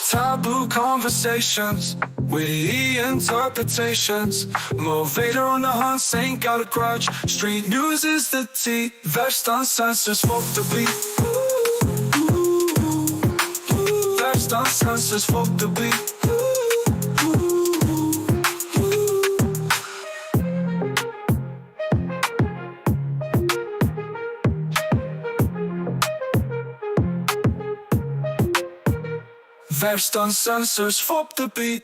Taboo conversations, witty interpretations. Moe Vader on the hunt, Saint got a grudge. Street news is the tea. Vexxed Uncensored, smoke the beat. Vexxed Uncensored, smoke the beat. Vexxed Uncensored, fuck the beat.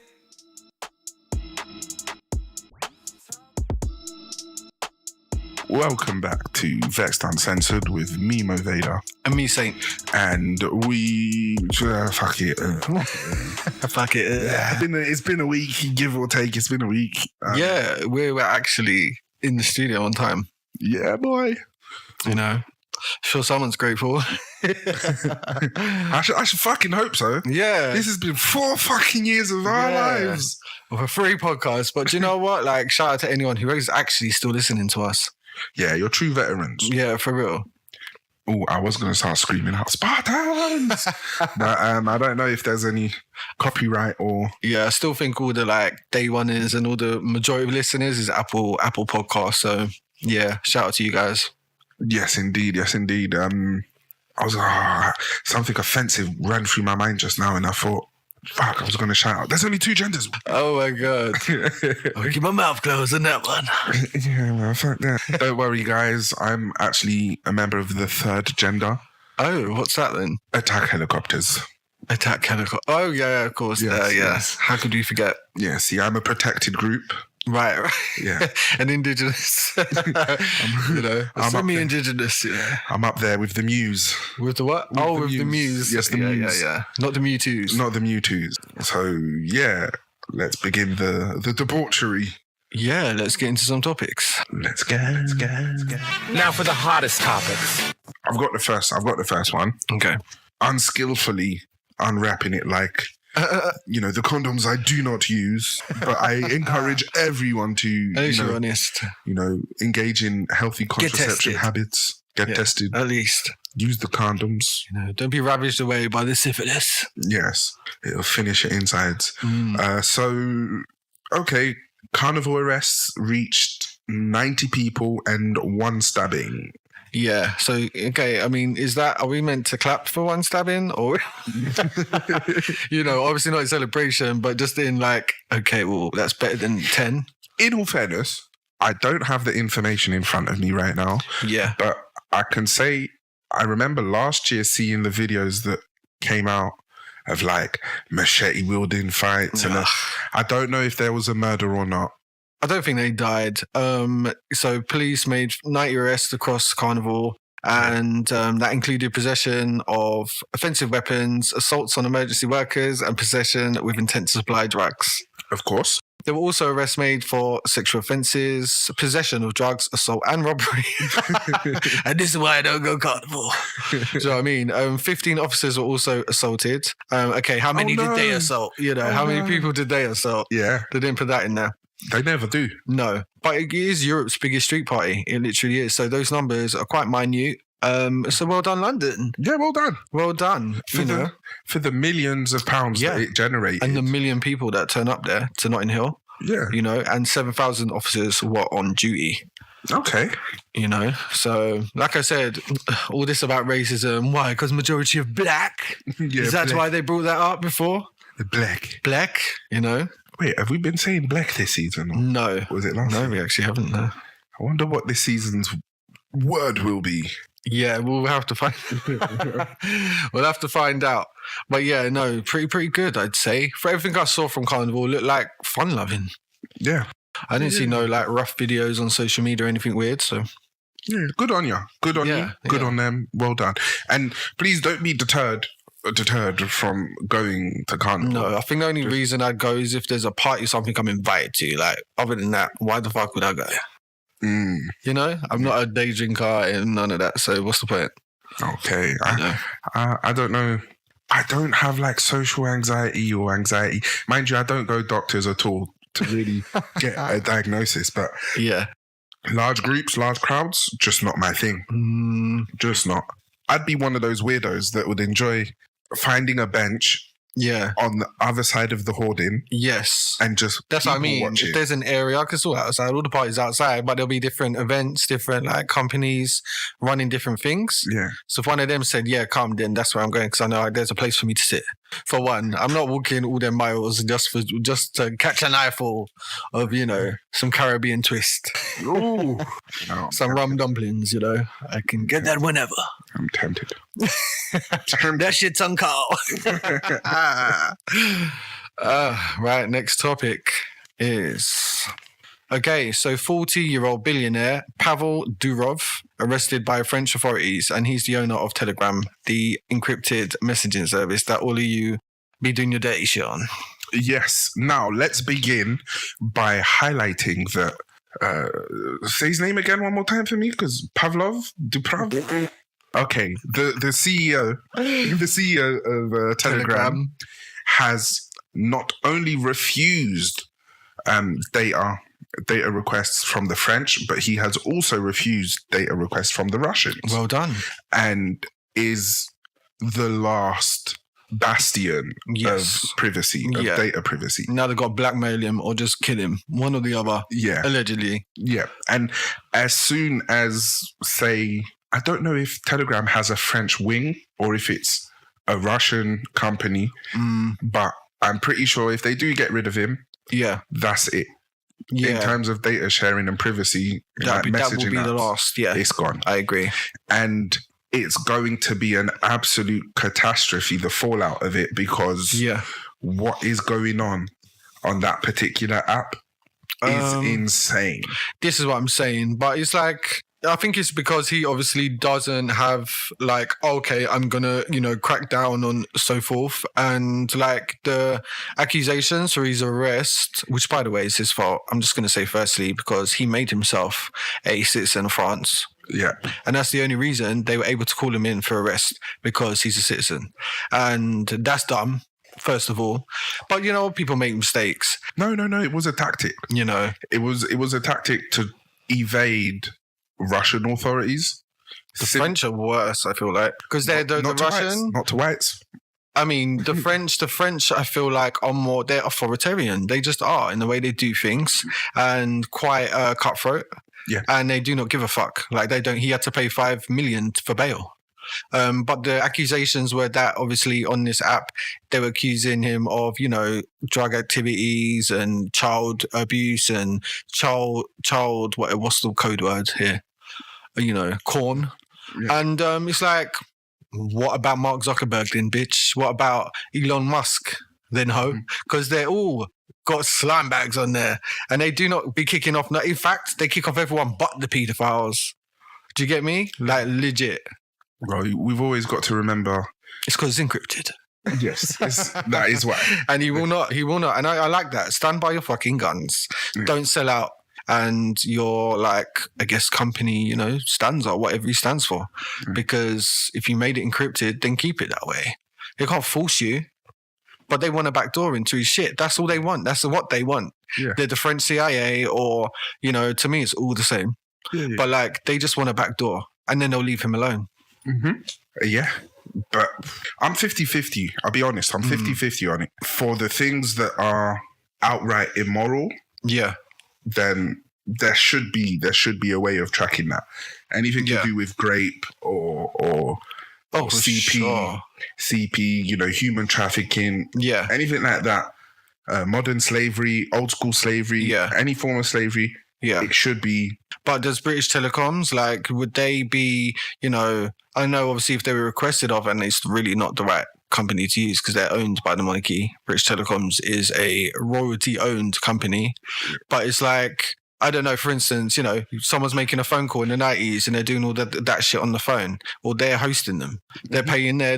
Welcome back to Vexxed Uncensored with me, Moe Vader. And me, Saint. And we... fuck it. Fuck it. It's been a week, give or take. It's been a week. Yeah, we were actually in the studio on time. Yeah, boy. You know, sure someone's grateful. I should fucking hope so. Yeah. This has been 4 fucking years of our lives. For 3 podcasts. But do you know what? Like, shout out to anyone who is actually still listening to us. Yeah, you're true veterans. Yeah, for real. Oh, I was going to start screaming out, Spartans! But I don't know if there's any copyright or... Yeah, I still think all the, like, day oneers and all the majority of listeners is Apple Podcasts. So, yeah, shout out to you guys. Yes, indeed. Yes, indeed. I was something offensive ran through my mind just now, and I thought, fuck, I was going to shout out. There's only 2 genders. Oh my god! I'll keep my mouth closed on that one. Yeah, well, fuck that. Don't worry, guys. I'm actually a member of the 3rd gender. Oh, what's that then? Attack helicopters. Attack helicopter. Oh yeah, of course. Yes, Yeah. yes. How could you forget? Yeah, see, I'm a protected group. Right. Yeah. And indigenous. You know, semi-indigenous. Yeah. I'm up there with the Muse. With the what? With the Muse. Yes, the Muse. Yeah. Not the Mewtwo's. Not the Mewtwo's. So, yeah, let's begin the debauchery. Yeah, let's get into some topics. Let's go. Now for the hottest topics. I've got the first one. Okay. Unskillfully unwrapping it like... the condoms I do not use, but I encourage everyone to, honest. Engage in healthy contraception habits. Get tested. At least. Use the condoms. Don't be ravaged away by the syphilis. Yes. It'll finish your insides. Okay. Carnival arrests reached 90 people and 1 stabbing. Yeah. So, okay. I mean, are we meant to clap for 1 stabbing or, obviously not in celebration, but just in like, okay, well, that's better than 10. In all fairness, I don't have the information in front of me right now. Yeah. But I can say, I remember last year seeing the videos that came out of like machete wielding fights. And I don't know if there was a murder or not. I don't think they died. So police made 90 arrests across Carnival, and that included possession of offensive weapons, assaults on emergency workers, and possession with intent to supply drugs. Of course. There were also arrests made for sexual offences, possession of drugs, assault, and robbery. And this is why I don't go Carnival. Do you know what I mean? 15 officers were also assaulted. Okay, how many did they assault? How many people did they assault? Yeah. They didn't put that in there. They never do. No. But it is Europe's biggest street party. It literally is. So those numbers are quite minute. So well done, London. Yeah, well done. Well done. For the millions of pounds that it generated. And the million people that turn up there to Notting Hill. Yeah. And 7,000 officers were on duty. Okay. So like I said, all this about racism. Why? Because majority of black. Yeah, is that why they brought that up before? The black. Black, Wait, have we been saying black this season? Or no. Was it last season? No, we actually haven't, no. I wonder what this season's word will be. Yeah, we'll have to find we'll have to find out. But yeah, no, pretty good, I'd say. For everything I saw from Carnival, it looked like fun loving. Yeah. I didn't see no like rough videos on social media or anything weird, so yeah, good on you. Good on you. Good on them. Well done. And please don't be deterred from going to Carnival. No, I think the only reason I'd go is if there's a party or something I'm invited to. Like, other than that, why the fuck would I go? I'm not a day drinker and none of that, so what's the point? Okay. I don't know. I don't have like social anxiety or anxiety. Mind you, I don't go doctors at all to really get a diagnosis, but yeah. Large groups, large crowds, just not my thing. Just not. I'd be one of those weirdos that would enjoy finding a bench Yeah. on the other side of the hoarding Yes. and just That's what I people mean. watch If it. there's an area, because all outside, all the parties outside, but there'll be different events, different like companies running different things. Yeah. So if one of them said, "Yeah, come," then that's where I'm going because I know like, there's a place for me to sit. For one, I'm not walking all them miles just to catch an eyeful of some Caribbean twist, Ooh. No, some rum dumplings. I can get that whenever. I'm tempted. That shit's on call. Right, next topic is... Okay, so 40-year-old billionaire Pavel Durov arrested by French authorities, and he's the owner of Telegram, the encrypted messaging service that all of you be doing your dirty shit on. Yes. Now, let's begin by highlighting that... say his name again one more time for me, because Duprov? Okay, the CEO of Telegram has not only refused data requests from the French, but he has also refused data requests from the Russians. Well done. And is the last bastion Yes. of privacy, of Yeah. data privacy. Now they've got to blackmail him or just kill him, one or the other, Yeah. allegedly. Yeah. And as soon as, say, I don't know if Telegram has a French wing or if it's a Russian company, but I'm pretty sure if they do get rid of him, Yeah. that's it. In Yeah. terms of data sharing and privacy, That will be messaging the apps, last. Yeah. it's gone. I agree. And it's going to be an absolute catastrophe, the fallout of it, because Yeah. what is going on that particular app is insane. This is what I'm saying, but it's like, I think it's because he obviously doesn't have like, okay, I'm gonna, crack down on so forth. And like the accusations for his arrest, which by the way is his fault. I'm just gonna say firstly, because he made himself a citizen of France. Yeah. And that's the only reason they were able to call him in for arrest, because he's a citizen. And that's dumb, first of all. But people make mistakes. No. It was a tactic. It was a tactic to evade Russian authorities. The French are worse, I feel like, because they're the not to Russian. whites, not to whites. I mean, the French, I feel like are more, they're authoritarian. They just are in the way they do things, and quite cutthroat. Yeah. And they do not give a fuck. Like he had to pay $5 million for bail. But the accusations were that obviously on this app, they were accusing him of, drug activities and child abuse and what's the code word here? Corn. Yeah. And it's like, what about Mark Zuckerberg then, bitch? What about Elon Musk then, ho? Because they're all got slime bags on there, and they do not be kicking off. In fact, they kick off everyone but the paedophiles. Do you get me? Like, legit. Well, we've always got to remember. It's because it's encrypted. Yes, that is why. And he will not. And I like that. Stand by your fucking guns. Yeah. Don't sell out. And your, like, I guess, company, stands or whatever he stands for. Because if you made it encrypted, then keep it that way. They can't force you. But they want a backdoor into his shit. That's all they want. That's what they want. Yeah. They're the French CIA, or, to me, it's all the same. Yeah. But, like, they just want a backdoor. And then they'll leave him alone. Mm-hmm. Yeah. But I'm 50-50. I'll be honest. I'm 50-50 on it. For the things that are outright immoral, Yeah. then there should be a way of tracking that. Anything to do with grape or CP, human trafficking, anything like that. Modern slavery, old school slavery, any form of slavery, it should be. But does British Telecoms, like, would they be, I know obviously if they were requested of, and it's really not the right company to use because they're owned by the monarchy. British Telecoms is a royalty-owned company. But it's like, I don't know, for instance, someone's making a phone call in the 90s and they're doing all that shit on the phone, or they're hosting them. They're paying their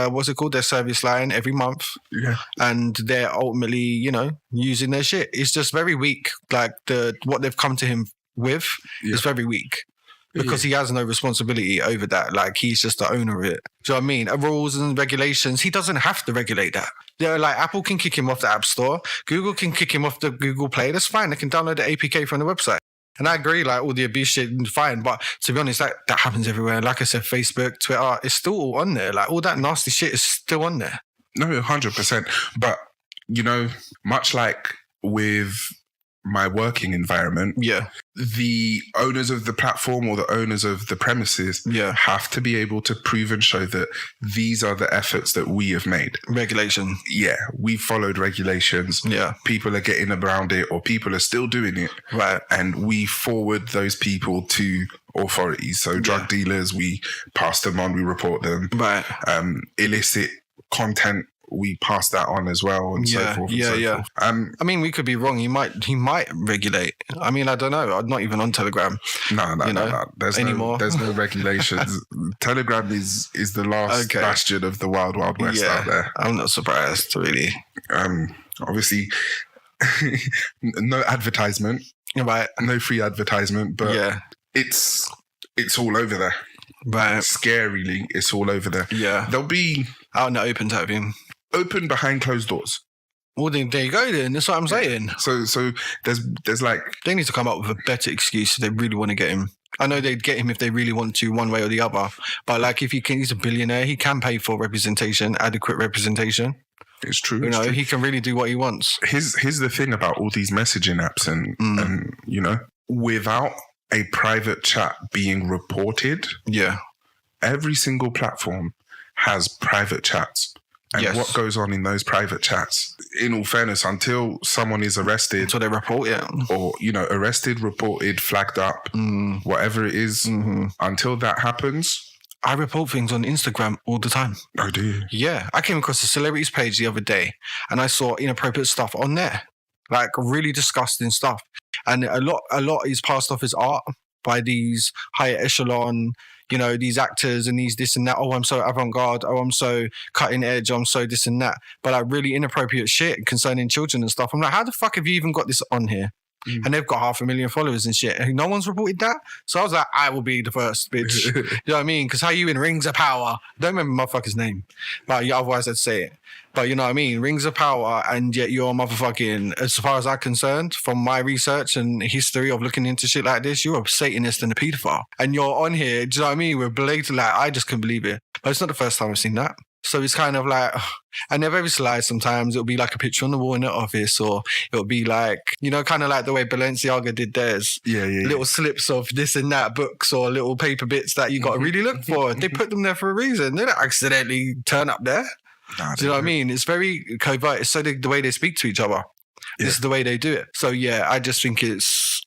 what's it called? Their service line every month. Yeah. And they're ultimately, using their shit. It's just very weak. Like what they've come to him with is very weak. Because he has no responsibility over that. Like, he's just the owner of it. Do you know what I mean? Rules and regulations, he doesn't have to regulate that. They're like, Apple can kick him off the App Store. Google can kick him off the Google Play. That's fine. They can download the APK from the website. And I agree, like, all the abuse shit, fine. But to be honest, that happens everywhere. Like I said, Facebook, Twitter, it's still all on there. Like, all that nasty shit is still on there. No, 100%. But, you know, much like with my working environment, Yeah. the owners of the platform or the owners of the premises have to be able to prove and show that these are the efforts that we have made. Regulation. Yeah, we followed regulations. Yeah. People are getting around it, or people are still doing it. Right. And we forward those people to authorities. So drug dealers, we pass them on, we report them. Right. Illicit content, we pass that on as well, and so forth. And so forth. I mean, we could be wrong. He might regulate. I mean, I don't know. I'm not even on Telegram. No. There's no regulations. Telegram is the last bastion of the wild west out there. I'm not surprised, really. Obviously, no advertisement. Right. No free advertisement, but it's all over there. Right. Scarily, it's all over there. Yeah. They'll be out in the open type thing. Open behind closed doors. Well, then there you go. Then that's what I'm saying. So there's like, they need to come up with a better excuse if they really want to get him. I know they'd get him if they really want to, one way or the other. But like, if he's a billionaire, he can pay for representation, adequate representation. It's true. You know, he can really do what he wants. Here's the thing about all these messaging apps, and you know, without a private chat being reported, every single platform has private chats. And what goes on in those private chats, in all fairness, until someone is arrested, until they report it, or, you know, arrested, reported, flagged up, whatever it is, until that happens. I report things on Instagram all the time. Oh, do you? Yeah. I came across a celebrities page the other day and I saw inappropriate stuff on there, like really disgusting stuff. And a lot is passed off as art by these higher echelon, you know, these actors and these this and that. Oh, I'm so avant-garde. Oh, I'm so cutting edge. I'm so this and that. But like really inappropriate shit concerning children and stuff. I'm like, how the fuck have you even got this on here? And they've got 500,000 followers and shit. And no one's reported that. So I was like, I will be the first, bitch. You know what I mean? Because how you in Rings of Power? Don't remember motherfucker's name. But otherwise I'd say it. But you know what I mean? Rings of Power, and yet you're motherfucking, as far as I'm concerned, from my research and history of looking into shit like this, you're a Satanist and a paedophile. And you're on here, do you know what I mean? We're blatant, like, I just couldn't believe it. But it's not the first time I've seen that. So it's kind of like, and they're very sly sometimes. It'll be like a picture on the wall in the office, or it'll be like, you know, kind of like the way Balenciaga did theirs. Little slips of this and that books, or little paper bits that you got to really look for. They put them there for a reason. They don't accidentally turn up there. Do you know what I mean? It's very covert. It's so the way they speak to each other. This is the way they do it. So yeah, I just think it's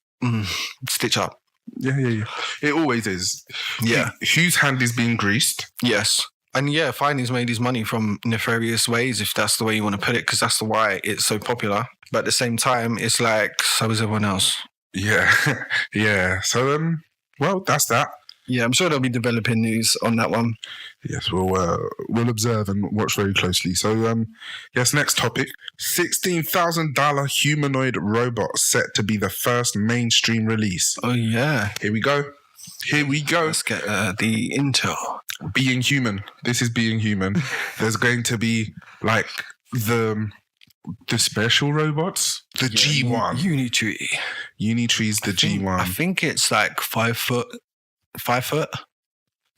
stitch up. Yeah. It always is. Yeah. Whose hand is being greased? Yes. And yeah, Finey's made his money from nefarious ways, if that's the way you want to put it, because that's why it's so popular. But at the same time, it's like, so is everyone else. Yeah. Yeah. So, well, that's that. Yeah, I'm sure they'll be developing news on that one. Yes, we'll observe and watch very closely. So, yes, next topic. $16,000 humanoid robot set to be the first mainstream release. Oh, yeah. Here we go. Let's get the intel. Being human. This is being human. There's going to be like the special robots. The G1. Unitree's the G1. I think it's like 5 foot.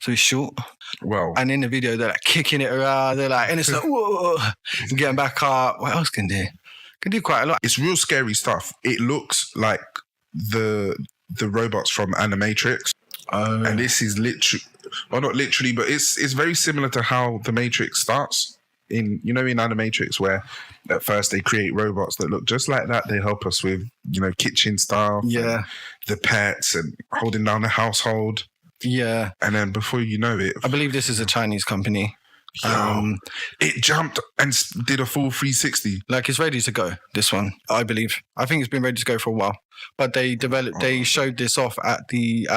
So it's short. Well. And in the video, they're like kicking it around. They're like, and it's like, whoa, and getting back up. What else can they do? Can do quite a lot. It's real scary stuff. It looks like the robots from Animatrix. And this is literally, well, not literally, but it's very similar to how the Matrix starts. In Animatrix, where at first they create robots that look just like that. They help us with, kitchen stuff. Yeah. The pets and holding down the household. Yeah. And then before you know it, I believe this is a Chinese company. It jumped and did a full 360. Like, it's ready to go, this one, I believe. I think it's been ready to go for a while. But they showed this off at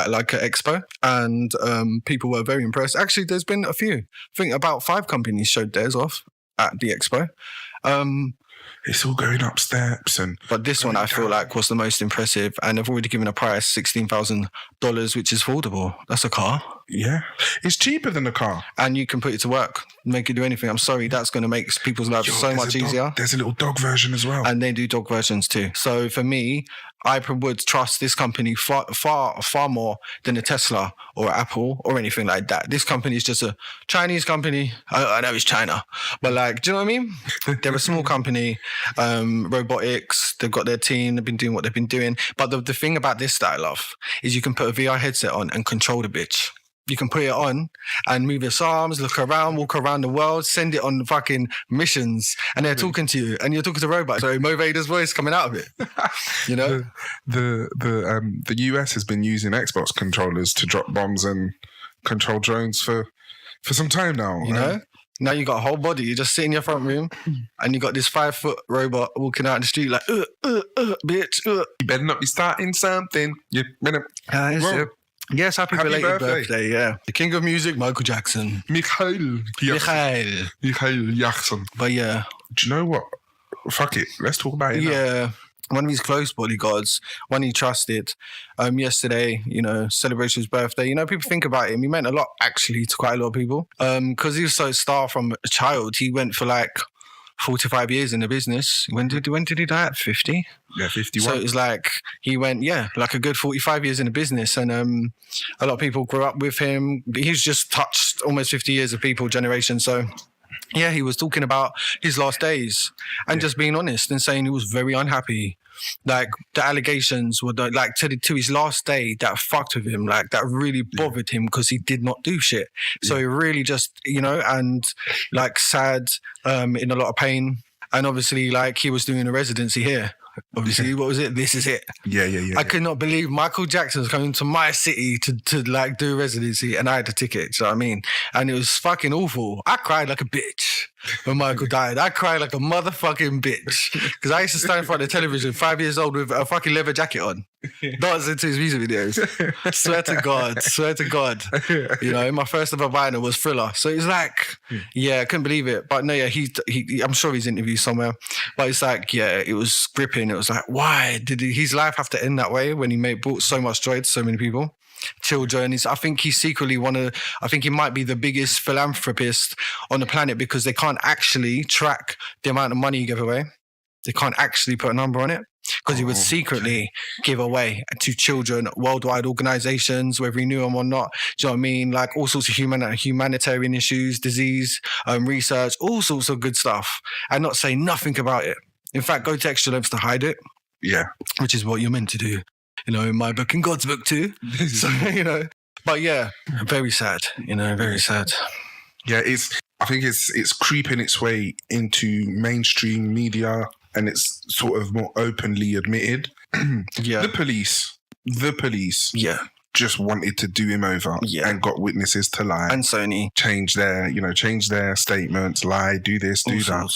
like an expo, and people were very impressed. Actually, there's been a few. I think about 5 companies showed theirs off at the expo. It's all going up steps, but this one I feel like was the most impressive, and they've already given a price $16,000, which is affordable. That's a car. Yeah, it's cheaper than a car, and you can put it to work, make it do anything. I'm sorry, that's going to make people's lives so much easier. There's a little dog version as well, and they do dog versions too. So for me, I would trust this company far more than a Tesla or Apple or anything like that. This company is just a Chinese company. I know it's China, but like, do you know what I mean? They're a small company, robotics. They've got their team. They've been doing what they've been doing. But the thing about this that I love is you can put a VR headset on and control the bitch. You can put it on and move its arms, look around, walk around the world, send it on fucking missions, and they're talking to you, and you're talking to robots. So Moe Vader's voice coming out of it, you know. The US has been using Xbox controllers to drop bombs and control drones for some time now. You know. Now you got a whole body. You just sit in your front room, and you got this 5-foot robot walking out in the street like, bitch. You better not be starting something. You better. Yes, happy belated birthday. Yeah, the king of music, Michael Jackson. Michael Jackson. But yeah, do you know what? Fuck it. Let's talk about it. Yeah, one of his close bodyguards, one he trusted. Yesterday, you know, celebrated his birthday. You know, people think about him. He meant a lot actually to quite a lot of people. Because he was so star from a child. He went for like 45 years in the business. When did he die? At 50? Yeah, 51. So it was like he went, like a good 45 years in the business. And a lot of people grew up with him. He's just touched almost 50 years of people, generation. So yeah, he was talking about his last days and just being honest and saying he was very unhappy. Like the allegations were like to his last day that fucked with him, like that really bothered him because he did not do shit. So he really just, you know, and like sad, in a lot of pain. And obviously like he was doing a residency here. Obviously, what was it? This Is It. Yeah. I could not believe Michael Jackson's coming to my city to like do residency, and I had a ticket. So I mean, and it was fucking awful. I cried like a bitch when Michael died. I cried like a motherfucking bitch because I used to stand in front of the television, 5 years old, with a fucking leather jacket on, dancing to his music videos. Swear to God. You know, my first ever vinyl was Thriller. So it's like, yeah, I couldn't believe it. But no, yeah, he I'm sure he's interviewed somewhere. But it's like, yeah, it was gripping. It was like, why did his life have to end that way when he brought so much joy to so many people? Children. I think he's secretly I think he might be the biggest philanthropist on the planet because they can't actually track the amount of money he gave away. They can't actually put a number on it because he would secretly give away to children, worldwide organizations, whether he knew them or not. Do you know what I mean? Like all sorts of humanitarian issues, disease, research, all sorts of good stuff, and not say nothing about it. In fact, go to extra lengths to hide it. Yeah. Which is what you're meant to do. You know, in my book and God's book too. So, you know, but yeah, very sad, you know, very sad. Yeah, I think it's creeping its way into mainstream media and it's sort of more openly admitted. Yeah. The police just wanted to do him over and got witnesses to lie. And Sony. Change their statements, lie, do this, do that.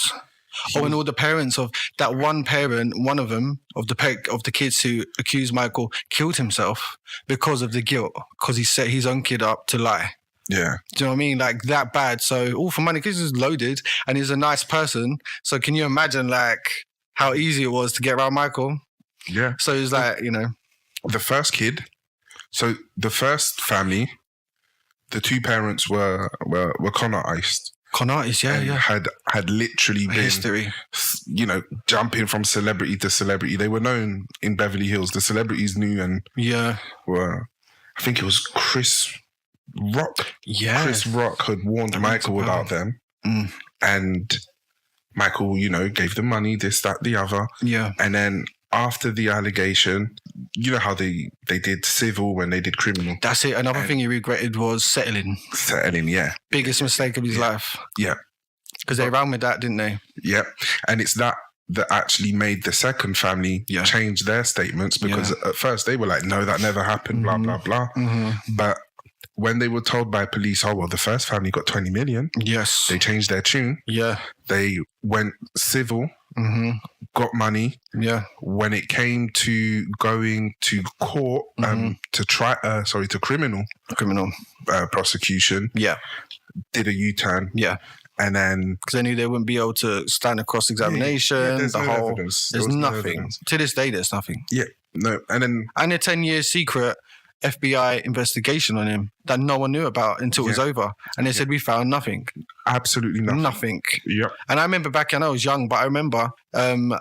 And all the parents of that one parent, one of them, of the kids who accused Michael, killed himself because of the guilt, because he set his own kid up to lie. Yeah. Do you know what I mean? Like that bad. So all for money, because he's loaded and he's a nice person. So can you imagine like how easy it was to get around Michael? Yeah. So it was like, you know. The first kid, so the first family, the two parents were con artists. Con artists, yeah. Had literally been history, you know, jumping from celebrity to celebrity. They were known in Beverly Hills. The celebrities knew and were. I think it was Chris Rock. Yeah, Chris Rock had warned Michael about them, and Michael, you know, gave them money, this, that, the other. Yeah, and then after the allegation, you know how they did civil when they did criminal. That's it. Another thing he regretted was settling. Yeah. Biggest mistake of his life. Yeah. Because they ran with that, didn't they? Yeah. And it's that actually made the second family change their statements because at first they were like, no, that never happened, blah, blah, blah. Mm-hmm. But when they were told by police, oh, well, the first family got 20 million. Yes. They changed their tune. Yeah. They went civil. Mm-hmm. Got money. Yeah. When it came to going to court, to criminal prosecution. Yeah. Did a U-turn. Yeah. And then because they knew they wouldn't be able to stand a cross-examination. There's no evidence. There's nothing. To this day, there's nothing. Yeah. No. And then a 10-year secret FBI investigation on him that no one knew about until it was over. And they said, we found nothing. Absolutely nothing. Nothing. Yep. And I remember back when I was young, but I remember them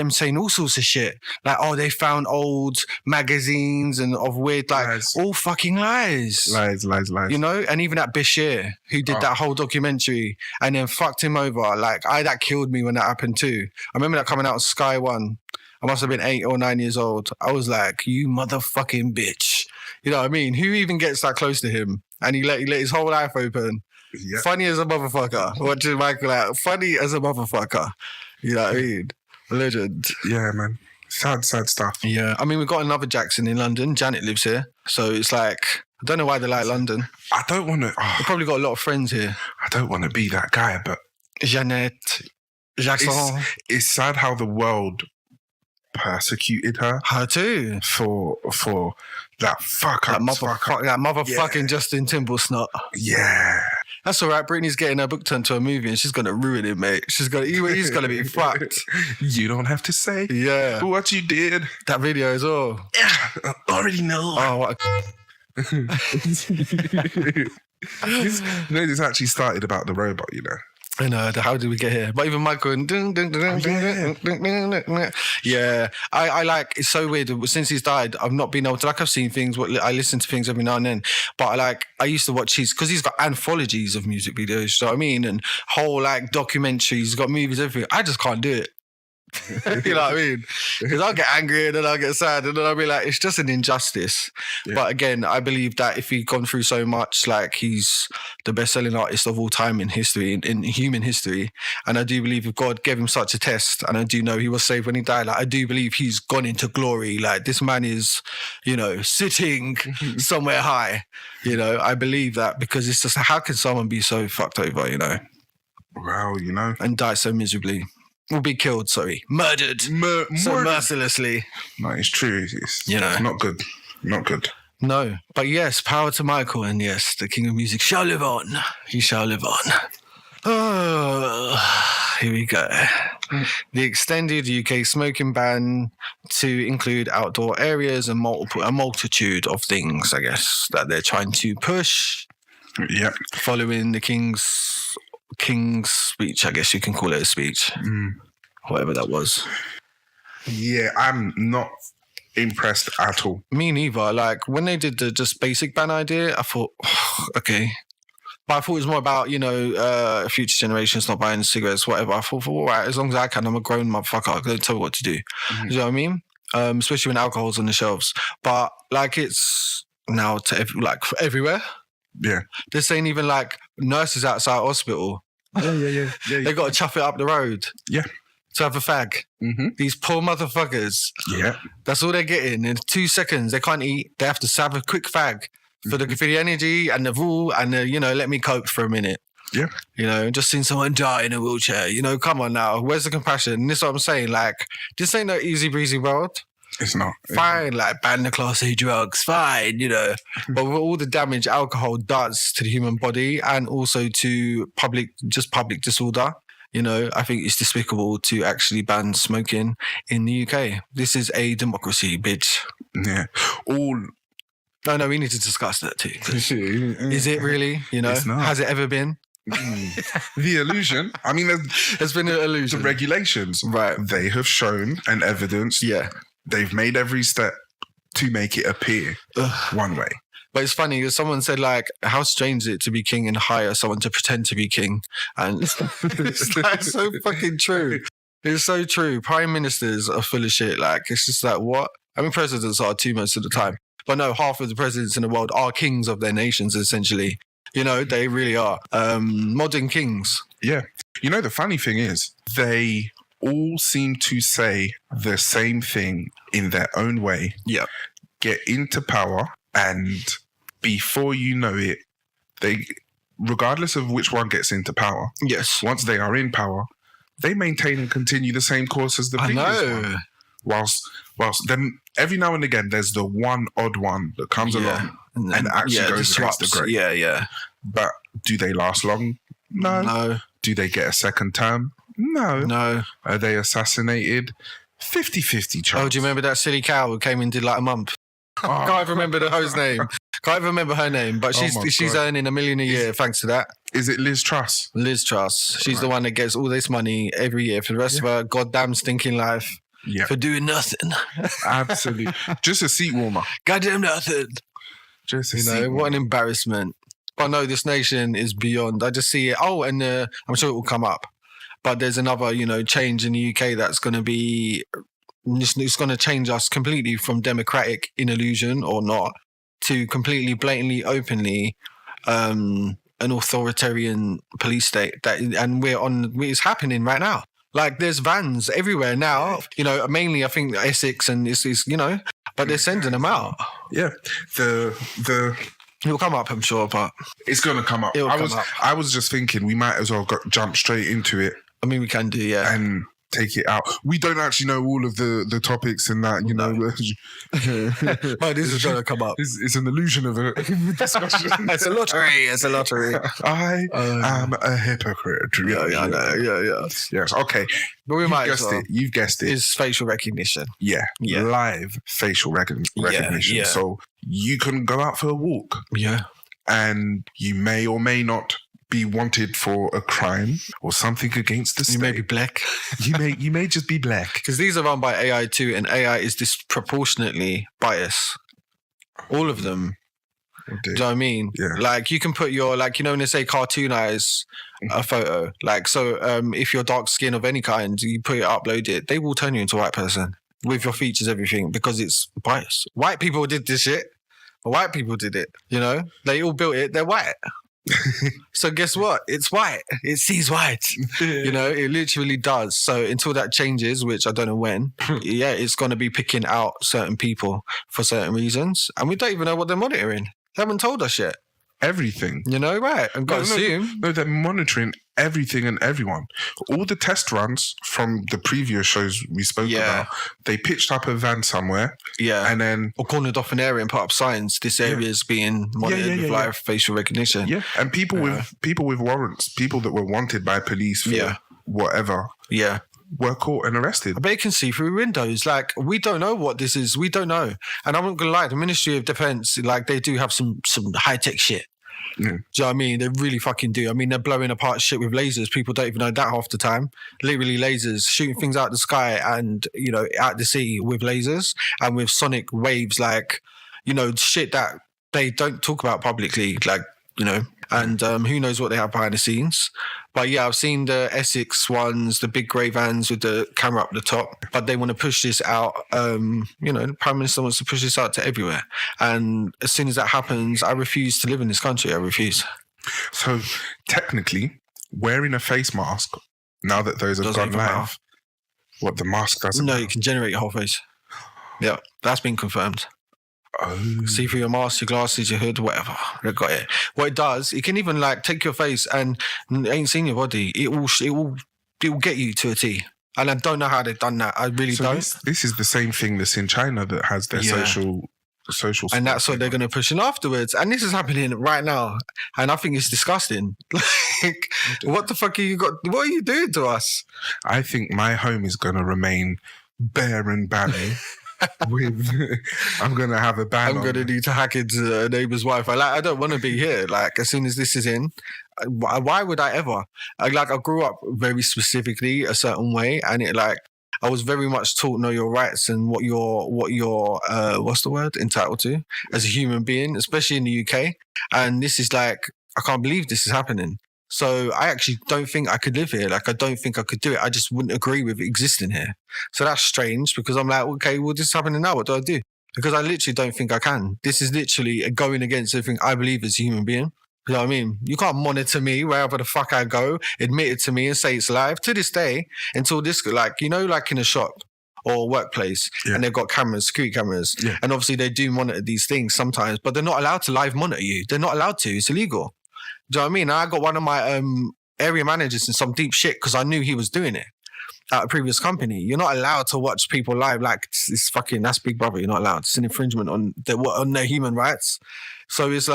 saying all sorts of shit. Like, oh, they found old magazines and of weird, like, Lies. all fucking lies. Lies. You know? And even that Bashir, who did that whole documentary and then fucked him over. Like, that killed me when that happened too. I remember that coming out of Sky One. I must have been 8 or 9 years old. I was like, you motherfucking bitch. You know what I mean? Who even gets that close to him? And he let his whole life open. Yep. Funny as a motherfucker. Watching Michael out. Funny as a motherfucker. You know what I mean? Legend. Yeah, man. Sad stuff. Yeah. I mean, we've got another Jackson in London. Janet lives here. So it's like, I don't know why they like London. I don't want to... They've probably got a lot of friends here. I don't want to be that guy, but... Janet. Jackson. It's sad how the world persecuted her Her too. for that fuck up. That motherfucking Justin Timberlake. Yeah. That's all right. Britney's getting her book turned to a movie and she's going to ruin it, mate. He's going to be fucked. You don't have to say Yeah. what you did. That video as well. Yeah, I already know. Oh, what This actually started about the robot, you know. I know. How did we get here? But even Michael and yeah, I like. It's so weird. Since he's died, I've not been able to. Like, I've seen things. I listen to things every now and then. But I used to watch his because he's got anthologies of music videos. You know what I mean? And whole like documentaries. He's got movies, everything. I just can't do it. You know what I mean? Because I'll get angry and then I'll get sad and then I'll be like, it's just an injustice. Yeah. But again, I believe that if he'd gone through so much, like he's the best-selling artist of all time in history, in human history. And I do believe if God gave him such a test, and I do know he was saved when he died, like I do believe he's gone into glory. Like this man is, you know, sitting somewhere high. You know, I believe that because it's just, how can someone be so fucked over, you know? Well, you know. And die so miserably. Will be killed, murdered so mercilessly. No, it's true. It's you know, not good. Not good. No, but yes, power to Michael, and yes, the King of Music shall live on. He shall live on. Oh, here we go. The extended UK smoking ban to include outdoor areas and a multitude of things, I guess, that they're trying to push. Yep. Following the King's speech, I guess you can call it a speech. Whatever that was. Yeah, I'm not impressed at all. Me neither. Like, when they did the just basic ban idea, I thought, okay. But I thought it was more about, you know, future generations not buying cigarettes, whatever. I thought, all right, as long as I can, I'm a grown motherfucker. I don't tell me what to do. You know what I mean? Especially when alcohol's on the shelves. But, like, it's now for everywhere. Yeah. They're saying even, like, nurses outside hospital. Yeah. They got to chuff it up the road. Yeah. To have a fag. Mm-hmm. These poor motherfuckers. Yeah. That's all they're getting. In 2 seconds, they can't eat. They have to have a quick fag for the energy and the woo and the, you know, let me cope for a minute. Yeah. You know, just seeing someone die in a wheelchair. You know, come on now. Where's the compassion? And this is what I'm saying. Like, this ain't no easy breezy world. It's not. Fine, like ban the Class A drugs, fine, you know. But with all the damage alcohol does to the human body and also to public disorder, you know, I think it's despicable to actually ban smoking in the UK. This is a democracy, bitch. Yeah. No, we need to discuss that too. Is it really? You know, has it ever been? The illusion. I mean, there's been an illusion. The regulations, right? They have shown and evidenced. Yeah. They've made every step to make it appear one way. But it's funny, because someone said, like, how strange is it to be king and hire someone to pretend to be king? And it's like so fucking true. It's so true. Prime ministers are full of shit. Like, it's just like, what? I mean, presidents are too most of the time. But no, half of the presidents in the world are kings of their nations, essentially. You know, they really are. Modern kings. Yeah. You know, the funny thing is, they all seem to say the same thing in their own way. Yeah. Get into power, and before you know it, they, regardless of which one gets into power, yes, once they are in power, they maintain and continue the same course as the previous one. Whilst then every now and again there's the one odd one that comes along and actually goes against the grain. Yeah. But do they last long? No. Do they get a second term? No. Are they assassinated? 50-50 chance. Oh, do you remember that silly cow who came and did like a month? I can't even remember the host name. Can't even remember her name, but Oh my she's God. earning $1 million a year thanks to that. Is it Liz Truss? Liz Truss. She's the one that gets all this money every year for the rest of her goddamn stinking life Yeah, for doing nothing. absolutely. Just a seat warmer. Goddamn nothing. Just a You seat know, what warmer. an embarrassment. But no, this nation is beyond. I just see it. Oh, and I'm sure it will come up. But there's another, change in the UK that's going to be, it's going to change us completely from democratic in illusion or not to completely blatantly, openly, an authoritarian police state. And it's happening right now. Like there's vans everywhere now, mainly I think Essex and it's but they're sending them out. Yeah, the It'll come up, I'm sure, but it's gonna come up. It'll come up. I was just thinking we might as well jump straight into it I mean, we can do, yeah. and take it out. We don't actually know all of the topics and that, But this is going to come up. It's an illusion of a discussion. It's a lottery. It's a lottery. I am a hypocrite. Yeah. Yes. Okay. But we might as well. You've guessed it. It's facial recognition. Yeah. Yeah. Live facial recognition. yeah. So you can go out for a walk Yeah. and you may or may not be wanted for a crime or something against the state. You may be black. you may just be black. Because these are run by AI too, and AI is disproportionately biased. All of them. Oh, Do you know what I mean? Yeah. Like you can put your, when they say cartoonize a photo, if you're dark skin of any kind, you upload it, they will turn you into a white person with your features, everything, because it's biased. White people did this shit. White people did it, They all built it, they're white. So guess what? It's white. It sees white. It literally does. So until that changes, which I don't know when, it's going to be picking out certain people for certain reasons. And we don't even know what they're monitoring. They haven't told us yet. Everything. Right. I've got to assume. No, they're monitoring everything and everyone. All the test runs from the previous shows we spoke about, they pitched up a van somewhere. Yeah. And then... Or cornered off an area and put up signs. This area is being monitored with live facial recognition. Yeah. And people with warrants, people that were wanted by police for whatever. Yeah. Were caught and arrested. But they can see through windows. Like, we don't know what this is. We don't know. And I'm not going to lie, the Ministry of Defence, they do have some high-tech shit. Do you know what I mean? They really fucking do. I mean, they're blowing apart shit with lasers. People don't even know that half the time. Literally lasers, shooting things out the sky and, out the sea with lasers and with sonic waves, shit that they don't talk about publicly, and who knows what they have behind the scenes. But yeah, I've seen the Essex ones, the big grey vans with the camera up the top, but they want to push this out. The Prime Minister wants to push this out to everywhere. And as soon as that happens, I refuse to live in this country. I refuse. So technically, wearing a face mask, now that those have gone live, what the mask doesn't... No, you can generate your whole face. Yeah, that's been confirmed. Oh. See through your mask, your glasses, your hood, whatever. They've got it. What it does, it can even take your face and ain't seen your body. It will get you to a T. And I don't know how they've done that. I really don't. This is the same thing that's in China that has their social. And that's what they're going to push in afterwards. And this is happening right now. And I think it's disgusting. What the fuck what are you doing to us? I think my home is going to remain bare and barren. I'm gonna have a ban. I'm gonna need to hack into a neighbour's Wi-Fi. I don't want to be here. As soon as this is in, why would I ever? I grew up very specifically a certain way, and I was very much taught know your rights and what you're what's the word, entitled to as a human being, especially in the UK. And this is I can't believe this is happening. So I actually don't think I could live here. I don't think I could do it. I just wouldn't agree with existing here. So that's strange because I'm okay, well, this is happening now. What do I do? Because I literally don't think I can. This is literally going against everything I believe as a human being. You know what I mean? You can't monitor me wherever the fuck I go, admit it to me and say it's live. To this day, until this, in a shop or workplace, and they've got cameras, security cameras. Yeah. And obviously they do monitor these things sometimes, but they're not allowed to live monitor you. They're not allowed to. It's illegal. Do you know what I mean? I got one of my area managers in some deep shit because I knew he was doing it at a previous company. You're not allowed to watch people live. That's Big Brother. You're not allowed. It's an infringement on their human rights. So it's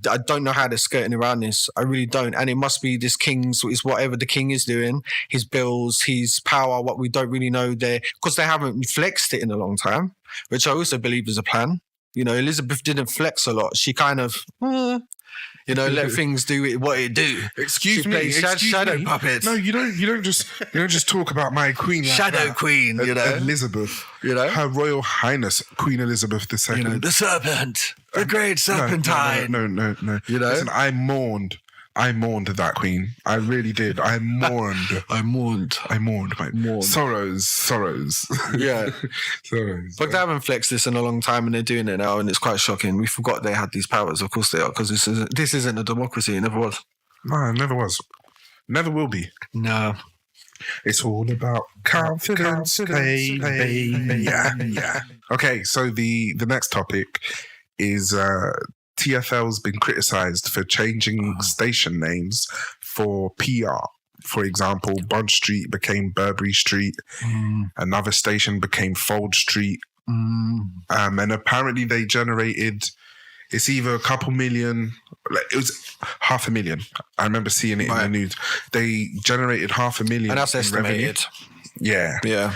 I don't know how they're skirting around this. I really don't. And it must be this king's, is whatever the king is doing, his bills, his power, what we don't really know there, because they haven't flexed it in a long time, which I also believe is a plan. You know, Elizabeth didn't flex a lot. She kind of, let things do what it do. Excuse me, shadow puppet. No, you don't just talk about my queen like Shadow that. queen, Elizabeth, Her Royal Highness Queen Elizabeth II. The serpent, the great serpentine. No. Listen, I mourned that queen. I really did. I mourned. I mourned. My sorrows. Yeah. Sorrows. But they haven't flexed this in a long time, and they're doing it now, and it's quite shocking. We forgot they had these powers. Of course they are, because this isn't a democracy. It never was. No, it never was. Never will be. No. It's all about confidence, baby. Yeah. Okay, so the next topic is TfL's been criticised for changing station names for PR. For example, Bond Street became Burberry Street. Another station became Fold Street. And apparently they generated, it's either a couple million, it was 500,000. I remember seeing it in the news. They generated 500,000. And that's estimated. Yeah. Yeah.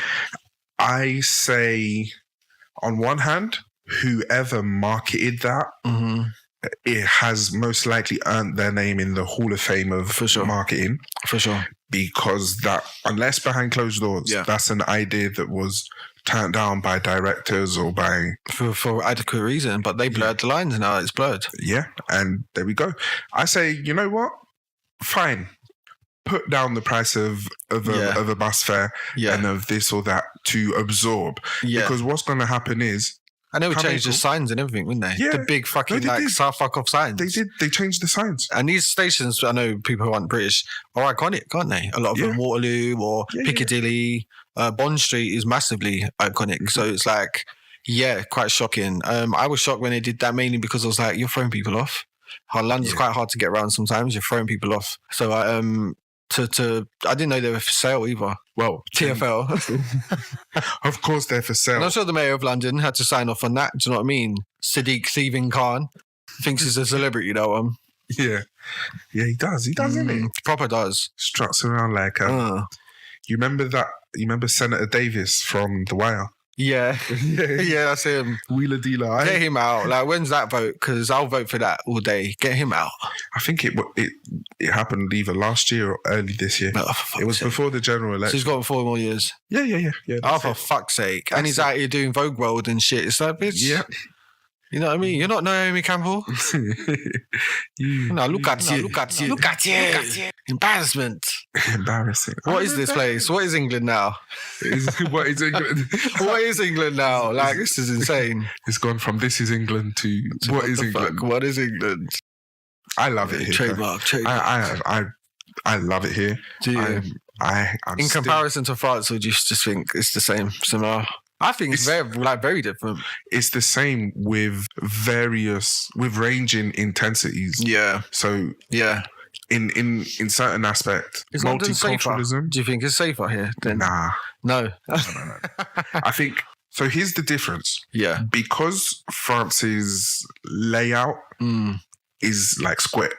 I say, on one hand, whoever marketed that, it has most likely earned their name in the Hall of Fame of marketing. For sure. Because that, unless behind closed doors, that's an idea that was turned down by directors or by... For adequate reason, but they blurred the lines, now it's blurred. Yeah, and there we go. I say, you know what? Fine. Put down the price of a bus fare and of this or that to absorb. Yeah. Because what's going to happen is... And they would change the signs and everything, wouldn't they? Yeah. The big fucking fuck off signs. They did. They changed the signs. And these stations, I know people who aren't British, are iconic, aren't they? A lot of them, Waterloo or Piccadilly. Bond Street is massively iconic. So it's like, quite shocking. I was shocked when they did that, mainly because I was like, you're throwing people off. London's quite hard to get around sometimes. You're throwing people off. So I didn't know they were for sale either. Well, TfL. Of course they're for sale. And I'm sure the Mayor of London had to sign off on that. Do you know what I mean? Sadiq Thieving Khan thinks he's a celebrity, that one. Yeah. Yeah, he does. He does, doesn't he? Proper does. Struts around like a... You remember that? You remember Senator Davis from The Wire? Yeah. Yeah, that's him. Wheeler dealer. Get him out. Like, when's that vote? Because I'll vote for that all day. Get him out. I think it happened either last year or early this year. It was before the general election. So he's got 4 more years. Yeah. For fuck's sake. And he's out here doing Vogue World and shit. It's like, bitch. Yeah. You know what I mean? You're not Naomi Campbell. No, look at you. Look at you. Embarrassment. Embarrassing. What is this place? What is England now? What is England? What is England now? Like, this is insane. It's gone from this is England to what is England? Fuck? What is England? I love it here. Trademark. I love it here. Do you? I'm in comparison to France, or do you just think it's the same, similar? I think it's very different. It's the same with ranging intensities. Yeah. So in certain aspects, is multiculturalism. Do you think it's safer here? Then? Nah. No. I think so. Here's the difference. Yeah. Because France's layout is like square.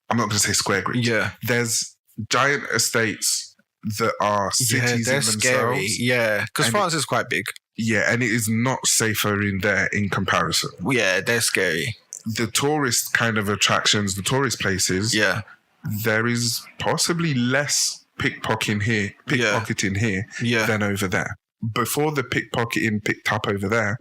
I'm not going to say square grid. Yeah. There's giant estates that are cities in themselves. Scary. Yeah, because France is quite big. Yeah, and it is not safer in there in comparison. Yeah, they're scary. The tourist kind of attractions, the tourist places. Yeah, there is possibly less pickpocketing here than over there. Before the pickpocketing picked up over there,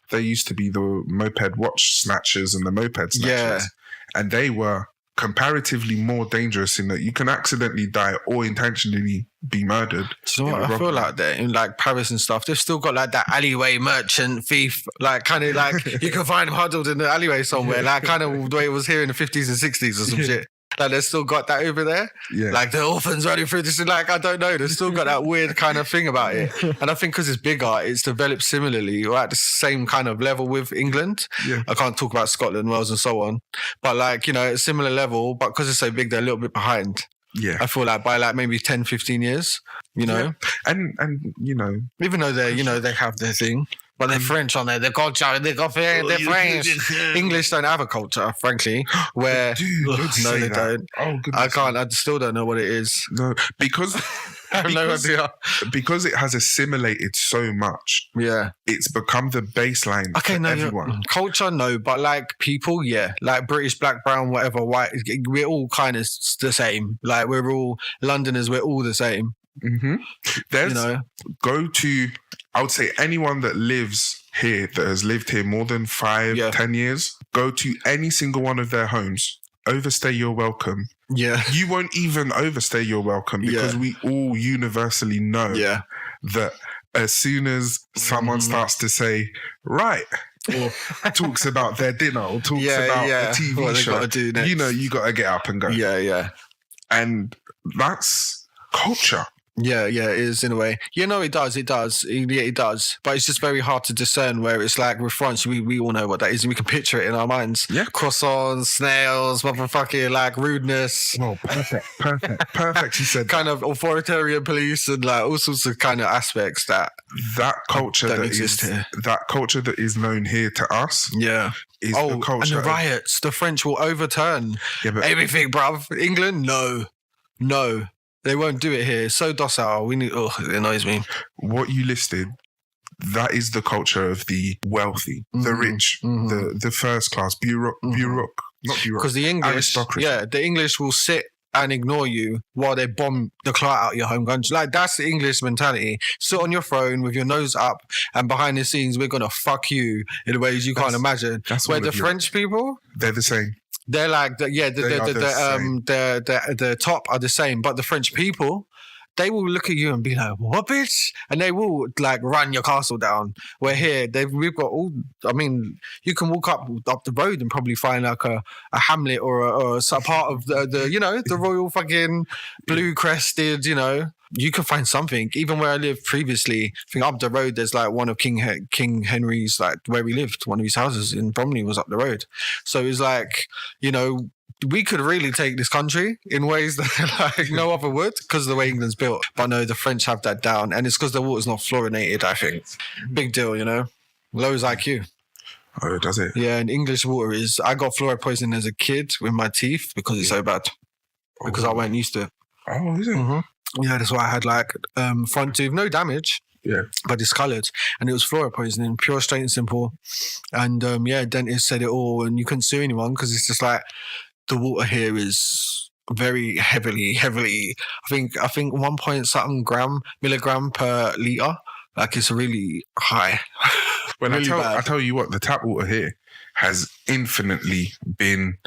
there used to be the moped watch snatchers and the moped snatchers, and they were comparatively more dangerous in that you can accidentally die or intentionally be murdered. So I feel like that in like Paris and stuff, they've still got like that alleyway merchant thief, like kind of like you can find him huddled in the alleyway somewhere, like kind of the way it was here in the 50s and 60s or some shit. Like they've still got that over there. Yeah. Like the orphans running through this, like I don't know, they've still got that weird kind of thing about it. And I think because it's bigger, it's developed similarly or at the same kind of level with England. Yeah. I can't talk about Scotland, Wales and so on. But like, at a similar level, but because it's so big, they're a little bit behind. Yeah. I feel like by like maybe 10, 15 years, you know. And even though they have their thing. But they're French, aren't they? They're culture. They're French. English don't have a culture, frankly. Where Dude, don't no, say they that. don't. Oh, goodness. I can't. I still don't know what it is. No, because I have no idea. because it has assimilated so much. Yeah. It's become the baseline Okay, for no, everyone. culture, no, but like people, yeah, like British, black, brown, whatever, white, we're all kind of the same. Like we're all Londoners, we're all the same. Mm-hmm. There's You know, go to. I would say anyone that lives here that has lived here more than 5, 10 years. Go to any single one of their homes. Overstay your welcome. yeah, You won't even overstay your welcome because we all universally know yeah, that as soon as someone starts to say, right, or talks about their dinner or talks about a TV what they show, gotta do next. you know, you got to get up and go. yeah, yeah. And that's culture. Yeah, yeah, it is in a way. You know, it does. Yeah, it does. But it's just very hard to discern where it's like with France, we all know what that is and we can picture it in our minds. Yeah. Croissants, snails, motherfucking like rudeness. Oh, perfect. He said Kind of authoritarian police and like all sorts of kind of aspects that that culture don't that exist is here. that culture that is known here to us Yeah. is the And culture. the riots, the French will overturn Yeah, but everything, bruv. England, no. They won't do it here. It's so docile. It annoys me. what you listed, that is the culture of the wealthy, the rich, the first class, not bureaucracy. Because the English, aristocracy. the English will sit and ignore you while they bomb the clout out of your home country. Like, that's the English mentality. Sit on your throne with your nose up, and behind the scenes, we're going to fuck you in ways you can't imagine. that's Where all the of Europe. French people, They're the same. they're like, the top are the same, but the French people, they will look at you and be like, "What, bitch?" And they will like run your castle down. Where here, we've got all. I mean, you can walk up the road and probably find like a hamlet or a part of the you know, the royal fucking blue crested. You know, you can find something. Even where I lived previously, I think up the road there's like one of King Henry's, like where we lived. One of his houses in Bromley was up the road. So it's like, you know, we could really take this country in ways that like no other would because of the way England's built. But no, the French have that down, and it's because the water's not fluorinated, I think. Big deal, you know. Low as IQ. Oh, does it? Yeah, and English water is... I got fluoride poisoning as a kid with my teeth because it's so bad. Because I weren't used to it. Oh, is it? Yeah, that's why I had like front tooth, no damage. Yeah. But discoloured, and it was fluoride poisoning, pure, straight and simple. And dentist said it all, and you couldn't sue anyone because it's just like the water here is very heavily. I think 1 point something milligram per litre. Like it's really high. Well, Really I bad. tell you what, the tap water here has infinitely been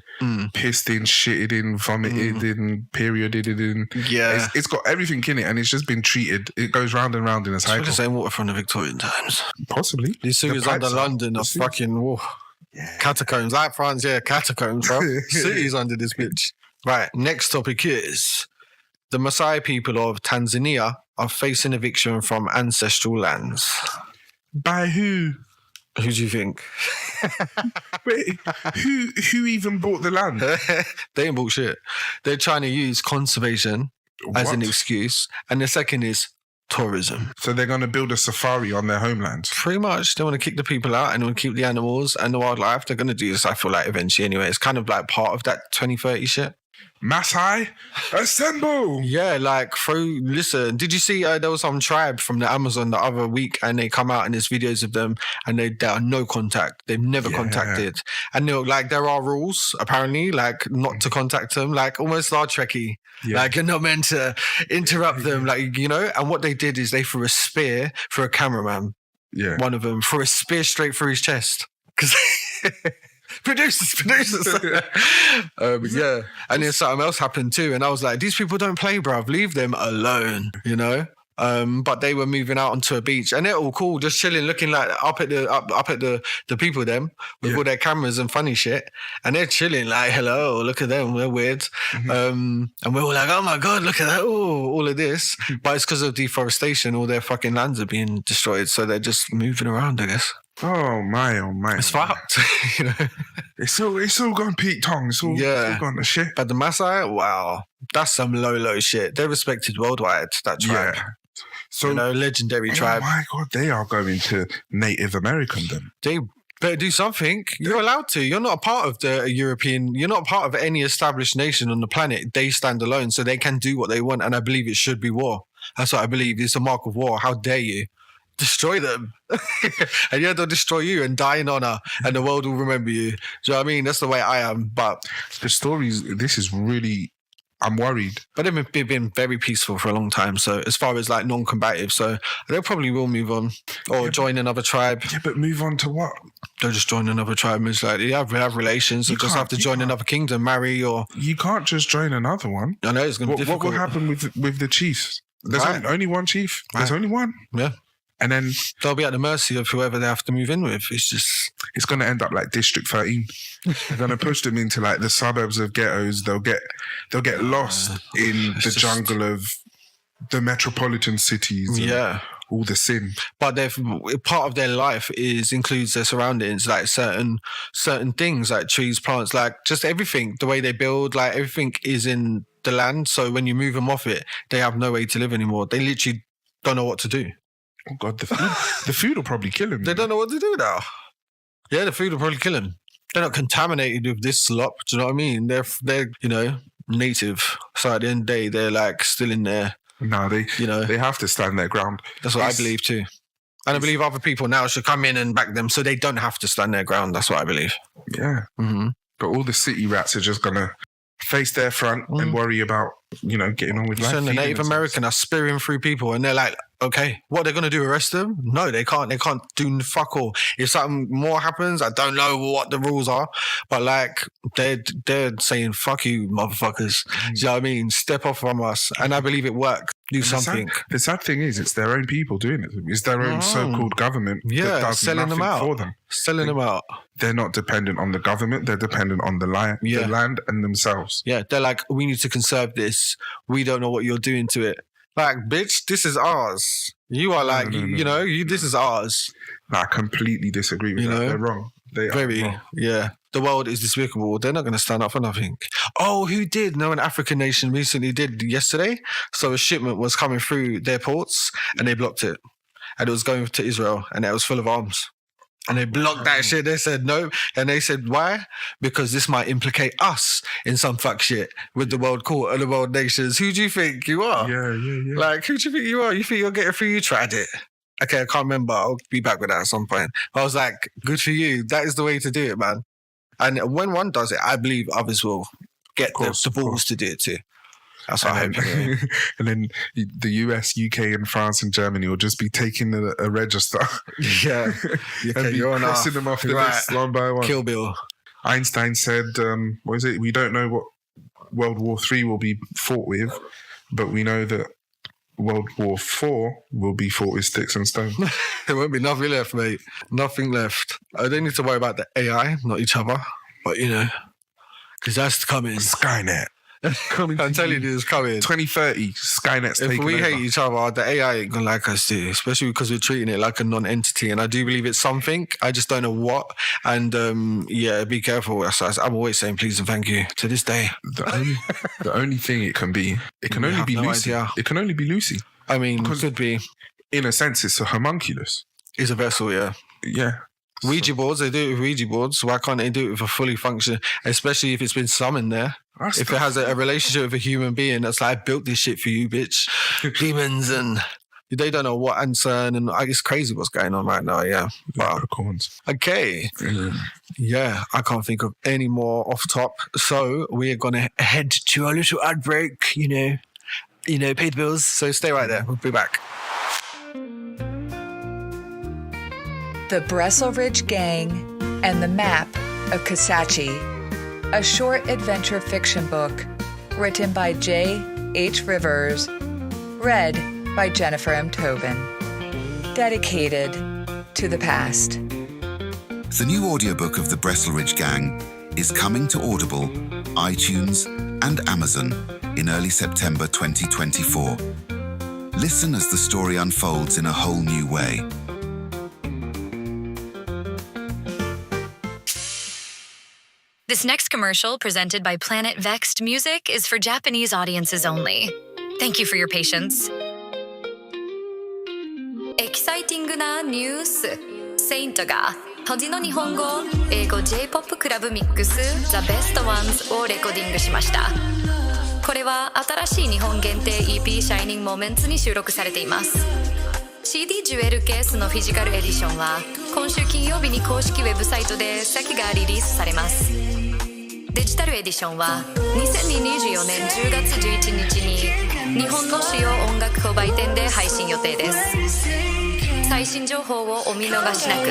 pissed in, shitted in, vomited in, perioded in. Yeah. It's got everything in it, and it's just been treated. It goes round and round in a It's probably cycle. the same water from the Victorian times. Possibly. These sewers The under pipes are- London the are sewers- fucking catacombs. Like France, catacombs, bro. Cities under this bitch. Right, next topic is the Maasai people of Tanzania are facing eviction from ancestral lands. By who? Who do you think? Wait, who even bought the land? They ain't bullshit. They're trying to use conservation as an What? excuse. And the second is tourism. So they're going to build a safari on their homeland. Pretty much, they want to kick the people out and want to keep the animals and the wildlife. They're going to do this, I feel like, eventually anyway. It's kind of like part of that 2030 shit. Maasai, assemble! Yeah, like, listen, did you see there was some tribe from the Amazon the other week and they come out and there's videos of them and they are no contact. They've never contacted. And they're like, there are rules, apparently, like not to contact them, like almost Star Trekky. Yeah. Like, you're not meant to interrupt them, like, you know? And what they did is they threw a spear for a cameraman. Yeah. One of them threw a spear straight through his chest. Because... producers. Yeah. And then something else happened too. And I was like, these people don't play, bruv. Leave them alone, you know? But they were moving out onto a beach and they're all cool, just chilling, looking like up at the people them with all their cameras and funny shit. And they're chilling like, hello, look at them, we're weird. And we're all like, oh my God, look at that. Oh, all of this. But it's because of deforestation, all their fucking lands are being destroyed. So they're just moving around, I guess. Oh my, oh my. It's fucked. You know? It's all gone Pete Tong. It's all gone to shit. But the Maasai, wow, that's some low shit. They're respected worldwide, that tribe. Yeah. So, legendary oh tribe. my God, they are going to Native American then. They better do something. You're allowed to. You're not a part of the European. You're not a part of any established nation on the planet. They stand alone, so they can do what they want. And I believe it should be war. That's what I believe. It's a mark of war. How dare you destroy them? And yeah, they'll destroy you and die in honor, and the world will remember you. Do you know what I mean? That's the way I am. But The stories, this is really, I'm worried. But they've been very peaceful for a long time. So as far as like non-combative, so they probably will move on or join another tribe. Yeah, but move on to what? They'll just join another tribe. It's like they have relations. They just have to join another kingdom, marry, or You can't just join another one. I know it's going to be What difficult. will happen with the chiefs? There's Right. only one chief. There's Right. only one. Yeah, And then they'll be at the mercy of whoever they have to move in with. It's just it's going to end up like District 13. They're going to push them into like the suburbs of ghettos. They'll get lost in the just- jungle of the metropolitan cities. and yeah. all the sin. But part of their life includes their surroundings, like certain things, like trees, plants, like just everything. The way they build, like everything is in the land. So when you move them off it, they have no way to live anymore. They literally don't know what to do. Oh God, the food will probably kill him. They don't know what to do now. Yeah, the food will probably kill them. They're not contaminated with this slop. Do you know what I mean? They're native. So at the end of the day, they're like still in there. No, they have to stand their ground. That's what I believe too. And I believe other people now should come in and back them so they don't have to stand their ground. That's what I believe. Yeah. Mm-hmm. But all the city rats are just gonna face their front and worry about, getting on with life. So the feeding Native themselves. American are spearing through people and they're like, okay, what they're going to do, arrest them? No, they can't. They can't do fuck all. If something more happens, I don't know what the rules are, but like they're saying, fuck you, motherfuckers. Do you know what I mean? Step off from us. And I believe it worked. Do something. The sad thing is, it's their own people doing it. It's their own so-called government that Yeah, does selling them nothing out. for them. Selling them out. They're not dependent on the government. They're dependent on the land and themselves. Yeah, they're like, we need to conserve this. We don't know what you're doing to it. Like, bitch, this is ours. You are like, No. this is ours. I completely disagree with that. They're wrong. They are wrong. Yeah. The world is despicable. They're not going to stand up for nothing. Oh, who did? No, an African nation recently did yesterday. So a shipment was coming through their ports and they blocked it. And it was going to Israel and it was full of arms. And they blocked that shit. They said no. And they said, why? Because this might implicate us in some fuck shit with the world court and the world nations. Who do you think you are? Yeah. Like, who do you think you are? You think you'll get it through? You tried it. Okay, I can't remember. I'll be back with that at some point. I was like, good for you. That is the way to do it, man. And when one does it, I believe others will get the balls to do it too. That's what I hope. And then the US, UK, and France and Germany will just be taking a register Yeah. and be crossing them off the list one by one. Kill Bill. Einstein said, what is it? We don't know what World War III will be fought with, but we know that World War IV will be fought with sticks and stones. There won't be nothing left, mate. Nothing left. I don't need to worry about the AI, not each other. But, because that's coming. Skynet. I'm telling you, it's coming. 2030, Skynet's If taking we over. hate each other, the AI ain't gonna like us too, especially because we're treating it like a non-entity. And I do believe it's something. I just don't know what. And be careful. I'm always saying please and thank you to this day. The only thing it can be, it can We only have be no Lucy. idea. It can only be Lucy. I mean, Because- could be. In a sense, it's a homunculus. It's a vessel, yeah. Yeah. Ouija boards, they do it with Ouija boards. Why can't they do it with a fully function, especially if it's been summoned there? That's If it has a relationship with a human being that's like, I built this shit for you, bitch. Demons and they don't know what answer. And it's crazy what's going on right now, yeah. But, leprechauns. okay. Yeah, I can't think of any more off top. So we are going to head to our little ad break, pay the bills. So stay right there. We'll be back. The Brestle Ridge Gang and the Map of Kasachi, a short adventure fiction book written by J. H. Rivers, read by Jennifer M. Tobin. Dedicated to the past. The new audiobook of The Brestle Ridge Gang is coming to Audible, iTunes, and Amazon in early September 2024. Listen as the story unfolds in a whole new way. This next commercial, presented by Planet Vexxed Music, is for Japanese audiences only. Thank you for your patience. エキサイティングなニュース、セイントが恥の日本語、英語 J-POP クラブミックス The Best Ones をレコーディングしました。これは新しい日本限定 EP Shining Moments に収録されています。CD ジュエルケースのフィジカルエディションは今週金曜日に公式ウェブサイトで先がリリースされます。デジタルエディションは2024年10月11日に日本の主要音楽購買店で配信予定です。最新情報をお見逃しなく。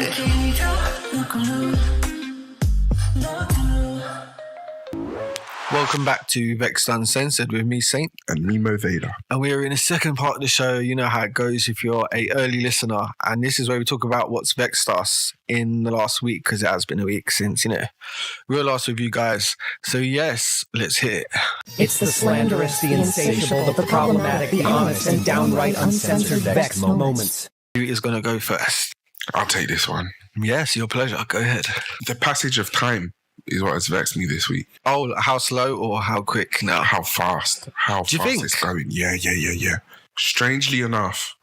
Welcome back to Vexxed Uncensored with me, Saint. And me, Moe Vader. And we are in the second part of the show. You know how it goes if you're a early listener. And this is where we talk about what's vexed us in the last week, because it has been a week since, real last with you guys. So yes, let's hit it. It's the slanderous, the insatiable, the problematic, the honest, and downright uncensored vexed moments. Who is going to go first? I'll take this one. Yes, your pleasure. Go ahead. The passage of time is what has vexed me this week. Oh, how slow or how quick now? How fast. Do you fast think? It's going. Yeah. Strangely enough,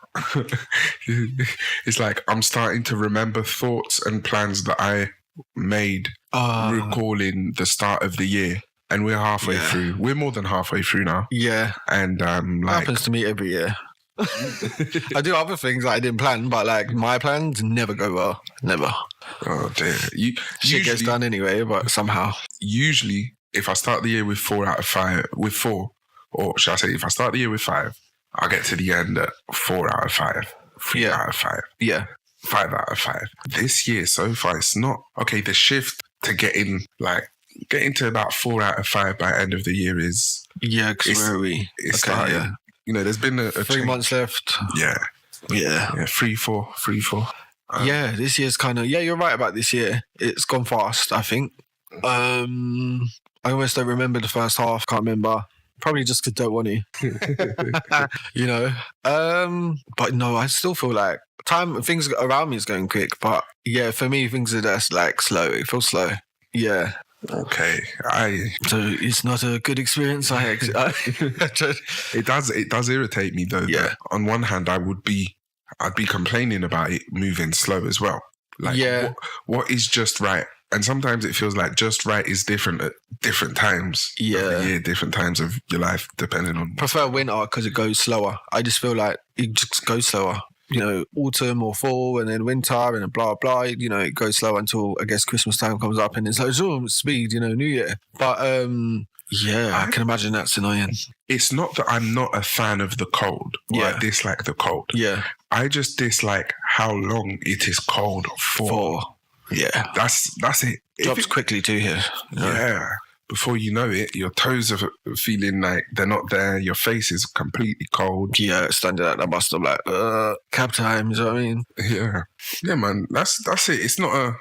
it's like I'm starting to remember thoughts and plans that I made recalling the start of the year. And we're halfway through. We're more than halfway through now. Yeah. And happens to me every year. I do other things that I didn't plan, but like my plans never go well. Never. Oh dear. Shit gets done anyway, but somehow. Usually, if I start the year with 4 out of 5, or should I say, if I start the year with 5, I'll get to the end at 4 out of 5, 3 out of 5, 5 out of 5. This year so far, it's not okay. The shift to getting to about 4 out of 5 by end of the year is because where are we? It's starting. There's been a 3 months left. Yeah. 3, 4. This year's kind of you're right about this year. It's gone fast, I think. I almost don't remember the first half. Can't remember. Probably just because I don't want to. But no, I still feel like things around me is going quick. But yeah, for me, things are just like slow. It feels slow. Yeah. Okay, so it's not a good experience. It does irritate me though. Yeah. On one hand, I'd be complaining about it moving slow as well. What is just right? And sometimes it feels like just right is different at different times of the year, different times of your life, depending on. Prefer winter because it goes slower. I just feel like it just goes slower. Autumn or fall and then winter and then blah, blah, it goes slow until I guess Christmas time comes up and it's like, speed, New Year. But I can imagine that's annoying. It's not that I'm not a fan of the cold or I dislike the cold. Yeah. I just dislike how long it is cold for. Yeah. That's it. Drops quickly too here. Yeah. Before you know it, your toes are feeling like they're not there. Your face is completely cold. Yeah, standing at the bus stop like, cab time, you know what I mean? Yeah, man. That's it. It's not a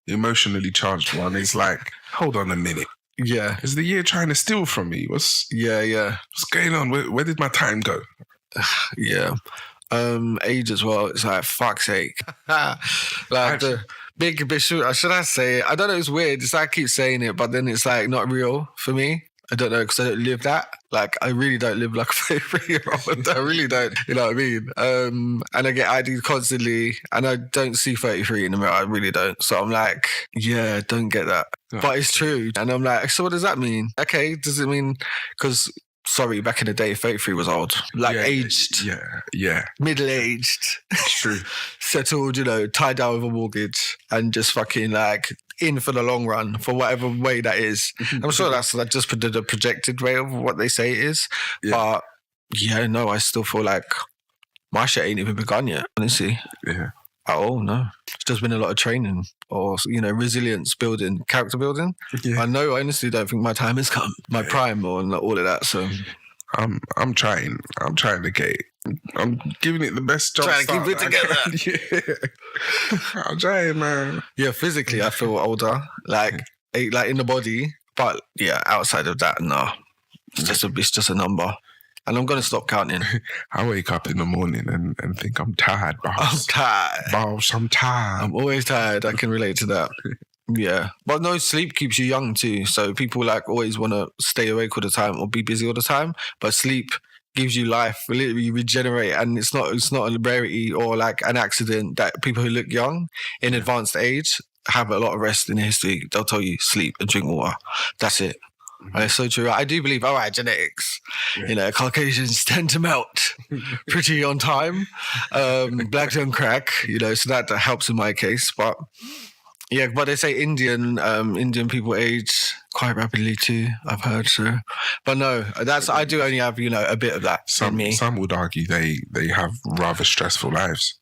emotionally charged one. It's like, hold on a minute. Yeah. Is the year trying to steal from me? What's going on? Where did my time go? Yeah. Age as well. It's like, fuck's sake. The big shoot. Should I say it? I don't know. It's weird. It's like I keep saying it, but then it's like not real for me. I don't know because I don't live that. Like I really don't live like a 33-year-old. I really don't. You know what I mean? And I get ID'd constantly, and I don't see 33 in the mirror. I really don't. So I'm like, don't get that. Oh. But it's true. And I'm like, so what does that mean? Okay, does it mean because? Sorry, back in the day, 33 was old. Aged. Yeah. Middle-aged. It's true. Settled, tied down with a mortgage and just fucking in for the long run for whatever way that is. I'm sure that's just the projected way of what they say it is. Yeah. But I still feel like my shit ain't even begun yet, honestly. Yeah. At all, no. It's just been a lot of training or, resilience building, character building. Yeah. I honestly don't think my time has come, my prime or all of that. So I'm trying to get it. I'm giving it the best job. Trying to keep it together. I'm trying, man. Yeah, physically I feel older, like in the body. But yeah, outside of that, no. It's just a number. And I'm going to stop counting. I wake up in the morning and think I'm tired, boss. I'm tired. Boss, I'm tired. I'm always tired. I can relate to that. Yeah. But no, sleep keeps you young too. So people always want to stay awake all the time or be busy all the time. But sleep gives you life, literally you regenerate, and it's not a rarity or like an accident that people who look young in advanced age have a lot of rest in their history. They'll tell you sleep and drink water. That's it. And it's so true. I do believe, all right, genetics. You know, Caucasians tend to melt pretty on time. Black don't crack, you know, so that helps in my case. But yeah, but they say Indian people age quite rapidly too, I've heard. So, but no, I do only have, you know, a bit of that in me. Some would argue they have rather stressful lives.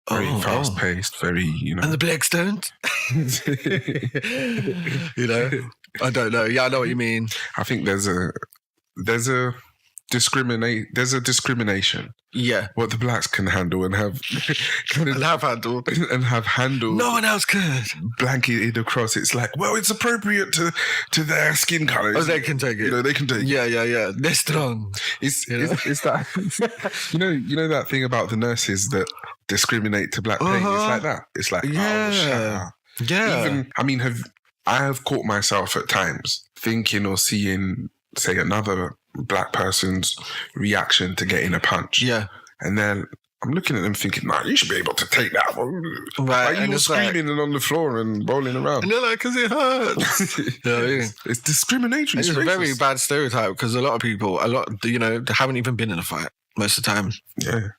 Very fast paced, very, you know. And the blacks don't. You know, I don't know. Yeah, I know what you mean. I think there's a discrimination. Yeah, what the blacks can handle and have handled No one else could. Blanketed across. It's like, well, it's appropriate to their skin color. Oh, they can take it. You know, they can take it. Yeah. They're strong. It's that you know that thing about the nurses that discriminate to black pain. It's like that. It's like, oh, shut up. Yeah. Even, I mean, I have caught myself at times thinking or seeing, say, another black person's reaction to getting a punch. Yeah. And then I'm looking at them thinking, nah, you should be able to take that. Right. Why are and you it's screaming and on the floor and rolling around? And they're like, because it hurts. It's discriminatory. It's a very bad stereotype because a lot of people, you know, they haven't even been in a fight most of the time.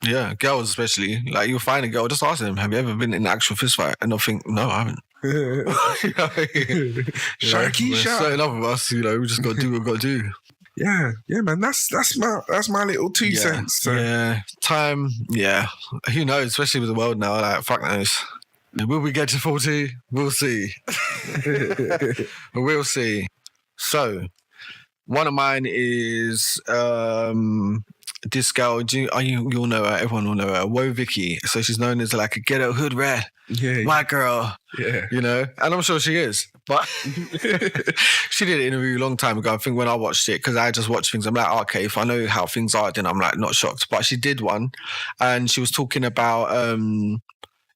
Yeah, girls especially. Like, you'll find a girl, just ask them, have you ever been in an actual fist fight? And they'll think, no, I haven't. Sharky shot. Certain of us, you know, we just got to do what we got to do. Yeah, man. That's my little 2 cents. So. Yeah, time. Yeah, who knows? Especially with the world now, like, fuck knows. Will we get to 40? We'll see. We'll see. So, one of mine is this girl. You'll know her. Everyone will know her. Woe Vicky. So she's known as like a ghetto hood rat. Yeah, white girl. Yeah, you know, and I'm sure she is. But she did an interview a long time ago. I think when I watched it, because I just watch things, I'm like, okay, if I know how things are, then I'm like not shocked. But she did one, and she was talking about,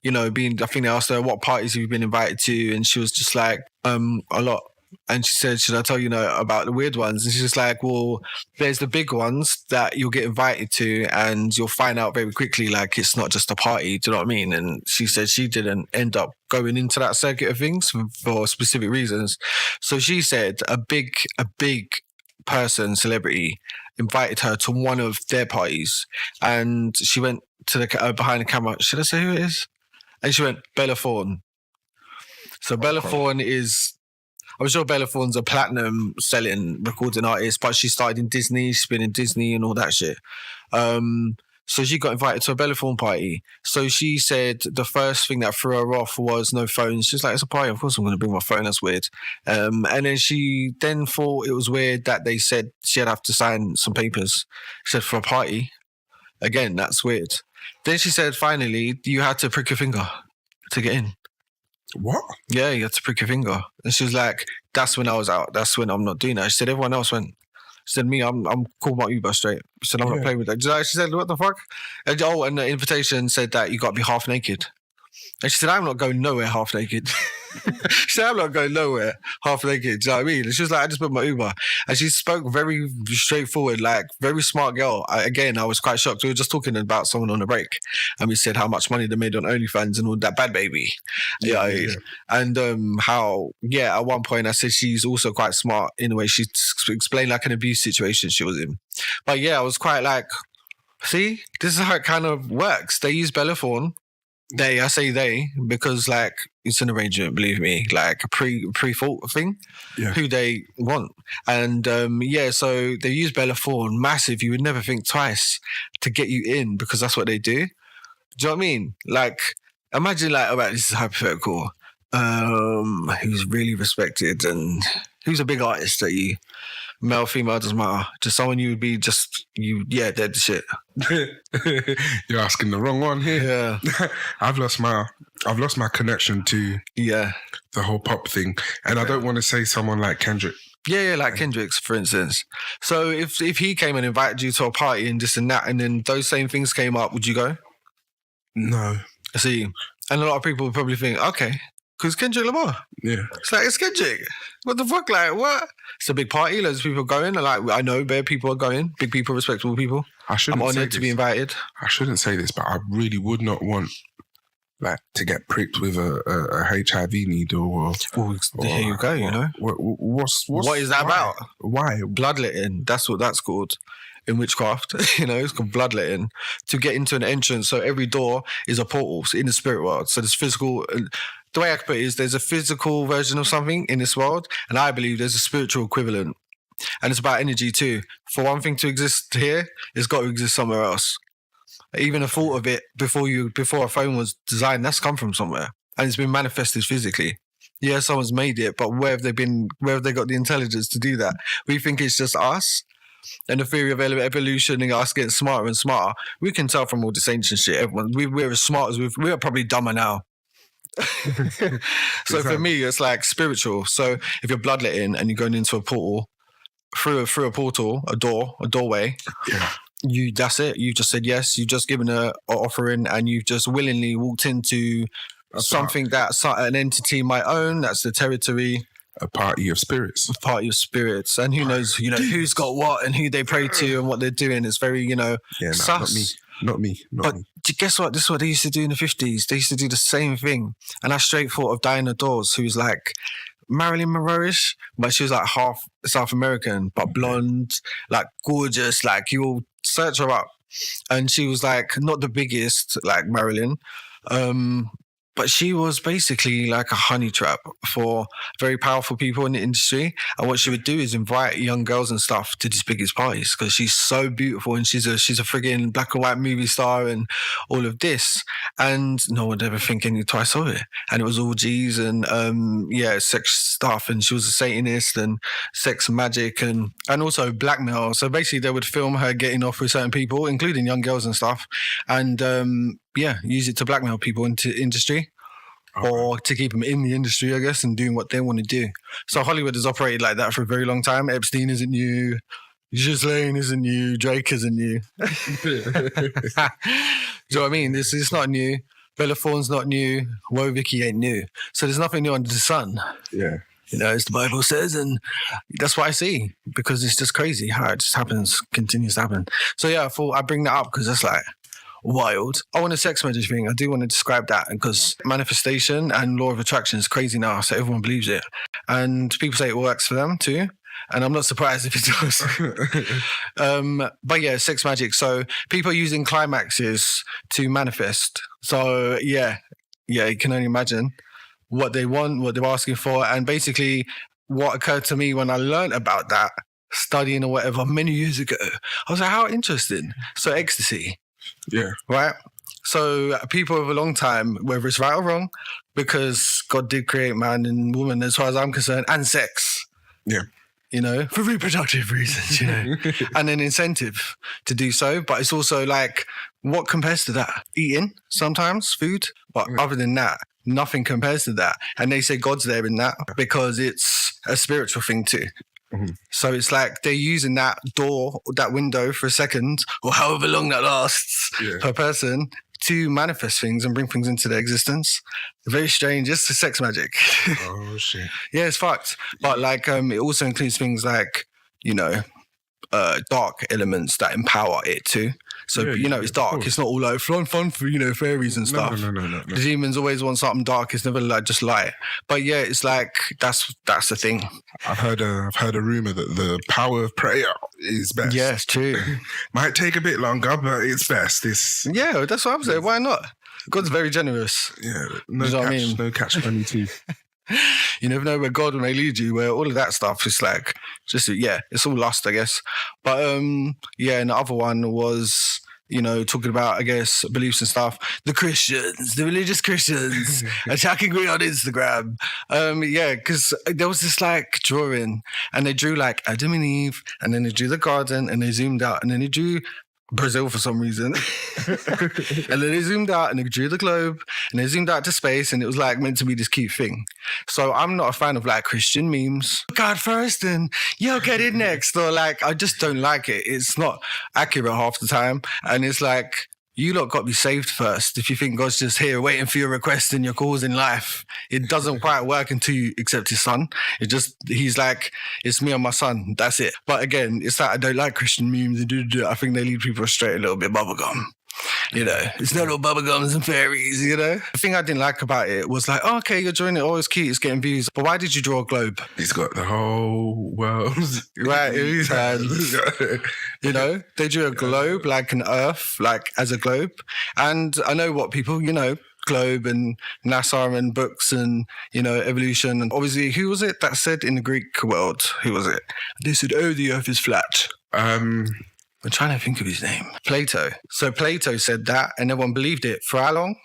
you know, being. I think they asked her what parties have you been invited to, and she was just like, a lot. And she said, should I tell you know about the weird ones? And she's just like, well, there's the big ones that you'll get invited to and you'll find out very quickly, like, it's not just a party. Do you know what I mean? And she said she didn't end up going into that circuit of things for specific reasons. So she said a big person, celebrity, invited her to one of their parties. And she went to the behind the camera. Should I say who it is? And she went, Bella Thorne. So Bella Thorne is... I'm sure Bella Thorne's a platinum selling recording artist, but she started in Disney. She's been in Disney and all that shit. So she got invited to a Bella Thorne party. So she said the first thing that threw her off was no phones. She's like, it's a party. Of course I'm going to bring my phone. That's weird. And then she then thought it was weird that they said she'd have to sign some papers. She said, for a party? Again, that's weird. Then she said, finally, you had to prick your finger to get in. What? Yeah, you had to prick your finger. And she was like, that's when I was out. That's when I'm not doing that. She said, everyone else went. She said, me, I'm calling my Uber straight. She said, I'm not playing with that. She said, what the fuck? And, and the invitation said that you got to be half naked. And she said, I'm not going nowhere half naked. She said, I'm not going nowhere half naked. Do you know what I mean? And she was like, I just booked my Uber. And she spoke very straightforward, like, very smart girl. I was quite shocked. We were just talking about someone on the break. And we said how much money they made on OnlyFans and all that, bad baby. Yeah. And how, at one point I said she's also quite smart in the way she explained like an abuse situation she was in. But yeah, I was quite like, see, this is how it kind of works. They use Bella Thorne. I say they because like it's an arrangement, believe me, like a pre-thought thing, who they want. And so they use Bella Thorne, massive. You would never think twice to get you in because that's what they do. Do you know what I mean? Like, imagine like, all right, this is hypothetical. Who's really respected and who's a big artist that you, male, female, doesn't matter. Just someone you would be dead to shit. You're asking the wrong one here. Yeah. I've lost my connection to the whole pop thing. And I don't want to say someone like Kendrick. Yeah, like Kendrick's, for instance. So if he came and invited you to a party and this and that, and then those same things came up, would you go? No. See, and a lot of people would probably think, okay, Because Kendrick Lamar. Yeah. It's like, it's Kendrick. What the fuck? Like, what? It's a big party. Loads of people going. Like, I know bare people are going. Big people, respectable people. I shouldn't I'm say honoured to be this. invited. I shouldn't say this, but I really would not want like to get pricked with a HIV needle or Here you go, you know. What is that about? Why? Bloodletting. That's what that's called in witchcraft. You know, it's called bloodletting. To get into an entrance, so every door is a portal in the spirit world. So there's physical. The way I can put it is there's a physical version of something in this world, and I believe there's a spiritual equivalent. And it's about energy too. For one thing to exist here, it's got to exist somewhere else. Even a thought of it before a phone was designed, that's come from somewhere. And it's been manifested physically. Yeah, someone's made it, but where have they got the intelligence to do that? We think it's just us. And the theory of evolution and us getting smarter and smarter, we can tell from all this ancient shit. We're as smart as we're probably dumber now. So for me, it's like spiritual. So if you're bloodletting and you're going into a portal, through a portal, a doorway, that's it. You just said yes. You've just given an offering, and you've just willingly walked into something that an entity might own. That's the territory. A party of spirits. And who knows, who's got what and who they pray to and what they're doing. It's very, sus. Not me. Guess what? This is what they used to do in the 50s. They used to do the same thing. And I straight thought of Diana Dawes, who's like Marilyn Monroe-ish, but she was like half South American, but blonde, like gorgeous, like you'll search her up. And she was like not the biggest like Marilyn, but she was basically like a honey trap for very powerful people in the industry. And what she would do is invite young girls and stuff to these biggest parties because she's so beautiful and she's a friggin' black and white movie star and all of this. And no one would ever think any twice of it. And it was all G's and sex stuff. And she was a Satanist and sex magic and also blackmail. So basically they would film her getting off with certain people, including young girls and stuff. And use it to blackmail people into industry or to keep them in the industry, I guess, and doing what they want to do. So Hollywood has operated like that for a very long time. Epstein isn't new. Ghislaine isn't new. Drake isn't new. Do you know what I mean? It's not new. Bella Thorne's not new. Woe Vicky ain't new. So there's nothing new under the sun. Yeah. As the Bible says, and that's what I see because it's just crazy how it just happens, continues to happen. So I thought I'd bring that up because that's like wild. I want a sex magic thing. I do want to describe that because manifestation and law of attraction is crazy now, so everyone believes it. And people say it works for them too. And I'm not surprised if it does. But sex magic. So people are using climaxes to manifest. So you can only imagine what they want, what they're asking for. And basically what occurred to me when I learned about that, studying or whatever many years ago, I was like, how interesting. So ecstasy. Yeah. Right? So people over a long time, whether it's right or wrong, because God did create man and woman as far as I'm concerned, and sex. Yeah. For reproductive reasons, and an incentive to do so. But it's also like, what compares to that? Eating, sometimes, food. But other than that, nothing compares to that. And they say God's there in that because it's a spiritual thing too. Mm-hmm. So it's like they're using that door, that window for a second, or however long that lasts per person, to manifest things and bring things into their existence. Very strange. It's sex magic. Oh, shit. Yeah, it's fucked. But like, it also includes things like, dark elements that empower it too. So, it's dark. It's not all like fun for, fairies and stuff. No. The demons always want something dark. It's never like just light. But it's like, that's the thing. I've heard a rumor that the power of prayer is best. Yeah, it's true. Might take a bit longer, but it's best. Yeah, that's what I'm saying. Why not? God's very generous. Yeah, no catch-22. You never know where God may lead you, where all of that stuff is like, it's all lust, I guess. But, and the other one was, talking about, I guess, beliefs and stuff. The Christians, the religious Christians, attacking me on Instagram. Because there was this like drawing, and they drew like Adam and Eve, and then they drew the garden, and they zoomed out, and then they drew Brazil for some reason. And then they zoomed out and they drew the globe and they zoomed out to space, and it was like meant to be this cute thing. So I'm not a fan of like Christian memes. God first and yo, get it next. Or like, I just don't like it. It's not accurate half the time. And it's like, you lot got to be saved first. If you think God's just here waiting for your request and your calls in life, it doesn't quite work until you accept his son. He's like, it's me and my son. That's it. But again, it's like, I don't like Christian memes. I think they lead people astray a little bit. Bubblegum. You know, it's not all bubblegums and fairies, you know? The thing I didn't like about it was like, oh, okay, you're drawing it, oh, it's cute, it's getting views. But why did you draw a globe? He's got the whole world right in his hands. You know, they drew a globe, like an earth, like as a globe. And I know what people, you know, globe and NASA and books and, you know, evolution. And obviously, who was it that said in the Greek world? Who was it? They said, oh, the earth is flat. I'm trying to think of his name. Plato. So Plato said that and everyone believed it. For how long?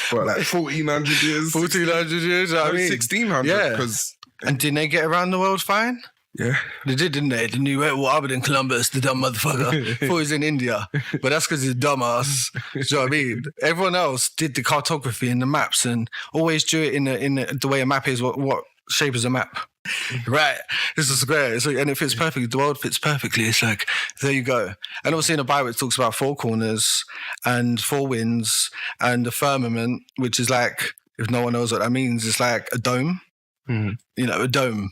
What, like 1,400 years? 1,400 years, I mean. 1,600. Yeah. Cause, and didn't they get around the world fine? yeah. They did, didn't they? They knew well other than Columbus, the dumb motherfucker. Thought he was in India. But that's because he's a dumbass. Do you know what I mean? Everyone else did the cartography and the maps and always drew it in the way a map is. What shape is a map? Right, this is a square. And it fits perfectly. The world fits perfectly. It's like, there you go. And also in the Bible, it talks about four corners and four winds and the firmament, which is like, if no one knows what that means, it's like a dome. You know, a dome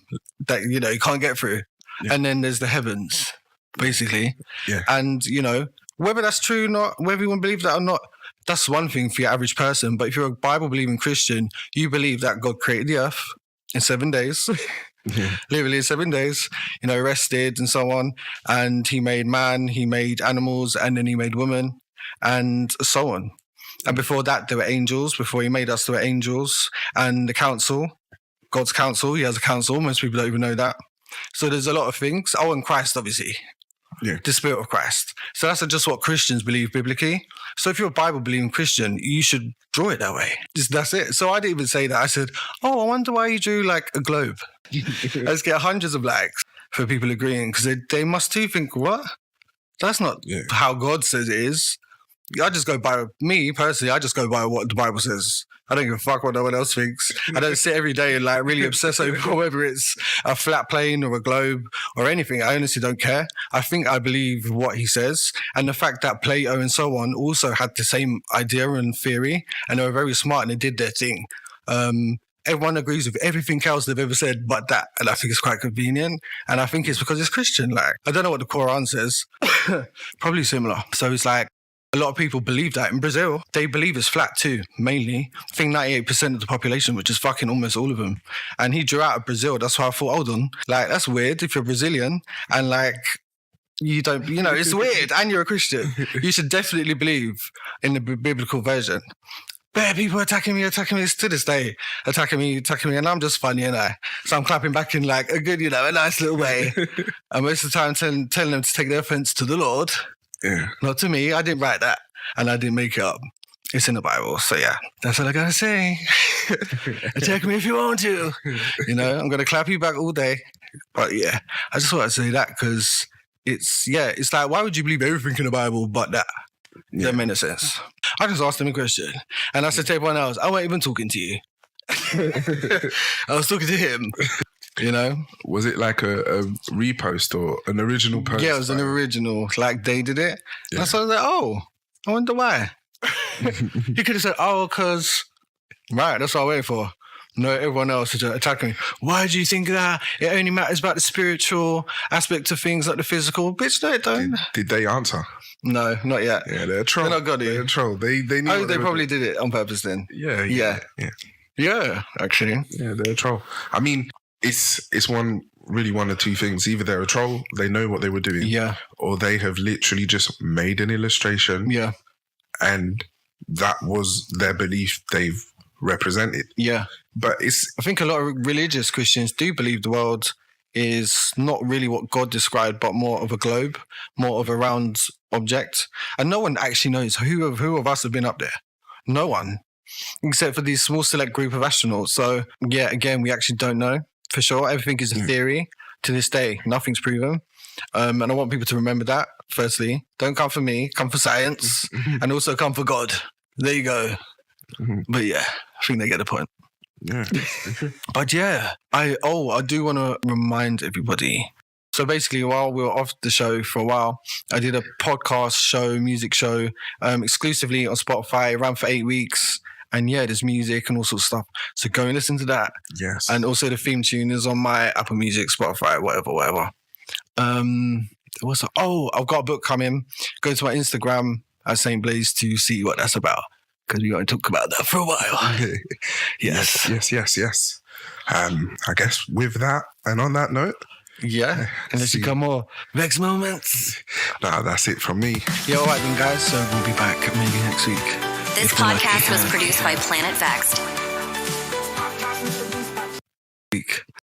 that, you know, you can't get through. Yeah. And then there's the heavens, basically. Yeah. And, you know, whether that's true or not, whether you want to believe that or not, that's one thing for your average person. But if you're a Bible-believing Christian, you believe that God created the earth in 7 days. Yeah. Literally 7 days, you know, rested and so on. And he made man, he made animals, and then he made woman, and so on. And before that, there were angels. Before he made us, there were angels. And the council, God's council, he has a council. Most people don't even know that. So there's a lot of things. Oh, and Christ, obviously. Yeah. The Spirit of Christ. So that's just what Christians believe biblically. So if you're a Bible-believing Christian, you should draw it that way. That's it. So I didn't even say that. I said, oh, I wonder why you drew like a globe. Let's get hundreds of likes for people agreeing, because they must too think, what? That's not how God says it is. I just go by, me personally, I just go by what the Bible says. I don't give a fuck what no one else thinks. I don't sit every day and like really obsess over whether it's a flat plane or a globe or anything. I honestly don't care. I think I believe what he says. And the fact that Plato and so on also had the same idea and theory, and they were very smart and they did their thing. Everyone agrees with everything else they've ever said but that. And I think it's quite convenient. And I think it's because it's Christian. Like, I don't know what the Quran says. Probably similar. So it's like, a lot of people believe that. In Brazil, they believe it's flat too, mainly. I think 98% of the population, which is fucking almost all of them. And he drew out of Brazil. That's why I thought, hold on. Like, that's weird if you're Brazilian and like, you don't, you know, it's weird and you're a Christian. You should definitely believe in the biblical version. But people attacking me to this day, attacking me, and I'm just funny, and so I'm clapping back in like a good, you know, a nice little way. And most of the time telling them to take their offense to the Lord. Yeah. Not to me. I didn't write that. And I didn't make it up. It's in the Bible. So yeah, that's all I gotta say. Attack me if you want to. You know, I'm gonna clap you back all day. But yeah, I just wanted to say that because it's like, why would you believe everything in the Bible but that? Yeah. That made no sense. I just asked him a question. And I said to everyone else, I wasn't even talking to you. I was talking to him. You know? Was it like a repost or an original post? Yeah, it was an original. Like, they did it. Yeah. And so I was like, oh, I wonder why. He could have said, oh, because... Right, that's what I waited for. No, everyone else is attacking me. Why do you think that? It only matters about the spiritual aspect of things, like the physical. Bitch, no, it don't. Did they answer? No, not yet. Yeah, they're a troll. They're not got it. They're a troll. They knew. Oh, they probably did it on purpose then. Yeah, actually. Yeah, they're a troll. I mean... It's one or two things. Either they're a troll, they know what they were doing, or they have literally just made an illustration, and that was their belief they've represented. Yeah, but I think a lot of religious Christians do believe the world is not really what God described, but more of a globe, more of a round object, and no one actually knows who of us have been up there. No one, except for these small select group of astronauts. So yeah, again, we actually don't know. For sure, everything is a theory to this day. Nothing's proven. And I want people to remember that, firstly. Don't come for me, come for science, and also come for God. There you go. But yeah, I think they get the point. Yeah. But yeah, I do want to remind everybody, So basically, while we were off the show for a while, I did a podcast show, music show, exclusively on Spotify. It ran for 8 weeks. And yeah, there's music and all sorts of stuff. So go and listen to that. Yes. And also the theme tune is on my Apple Music, Spotify, whatever. I've got a book coming. Go to my Instagram at Saint Blaze to see what that's about. Because we're going to talk about that for a while. Yes. I guess with that and on that note. Yeah. Unless you got more Vexxed moments. Nah, that's it from me. Yeah, all right then, guys. So we'll be back maybe next week. This podcast was produced by Planet Vexxed.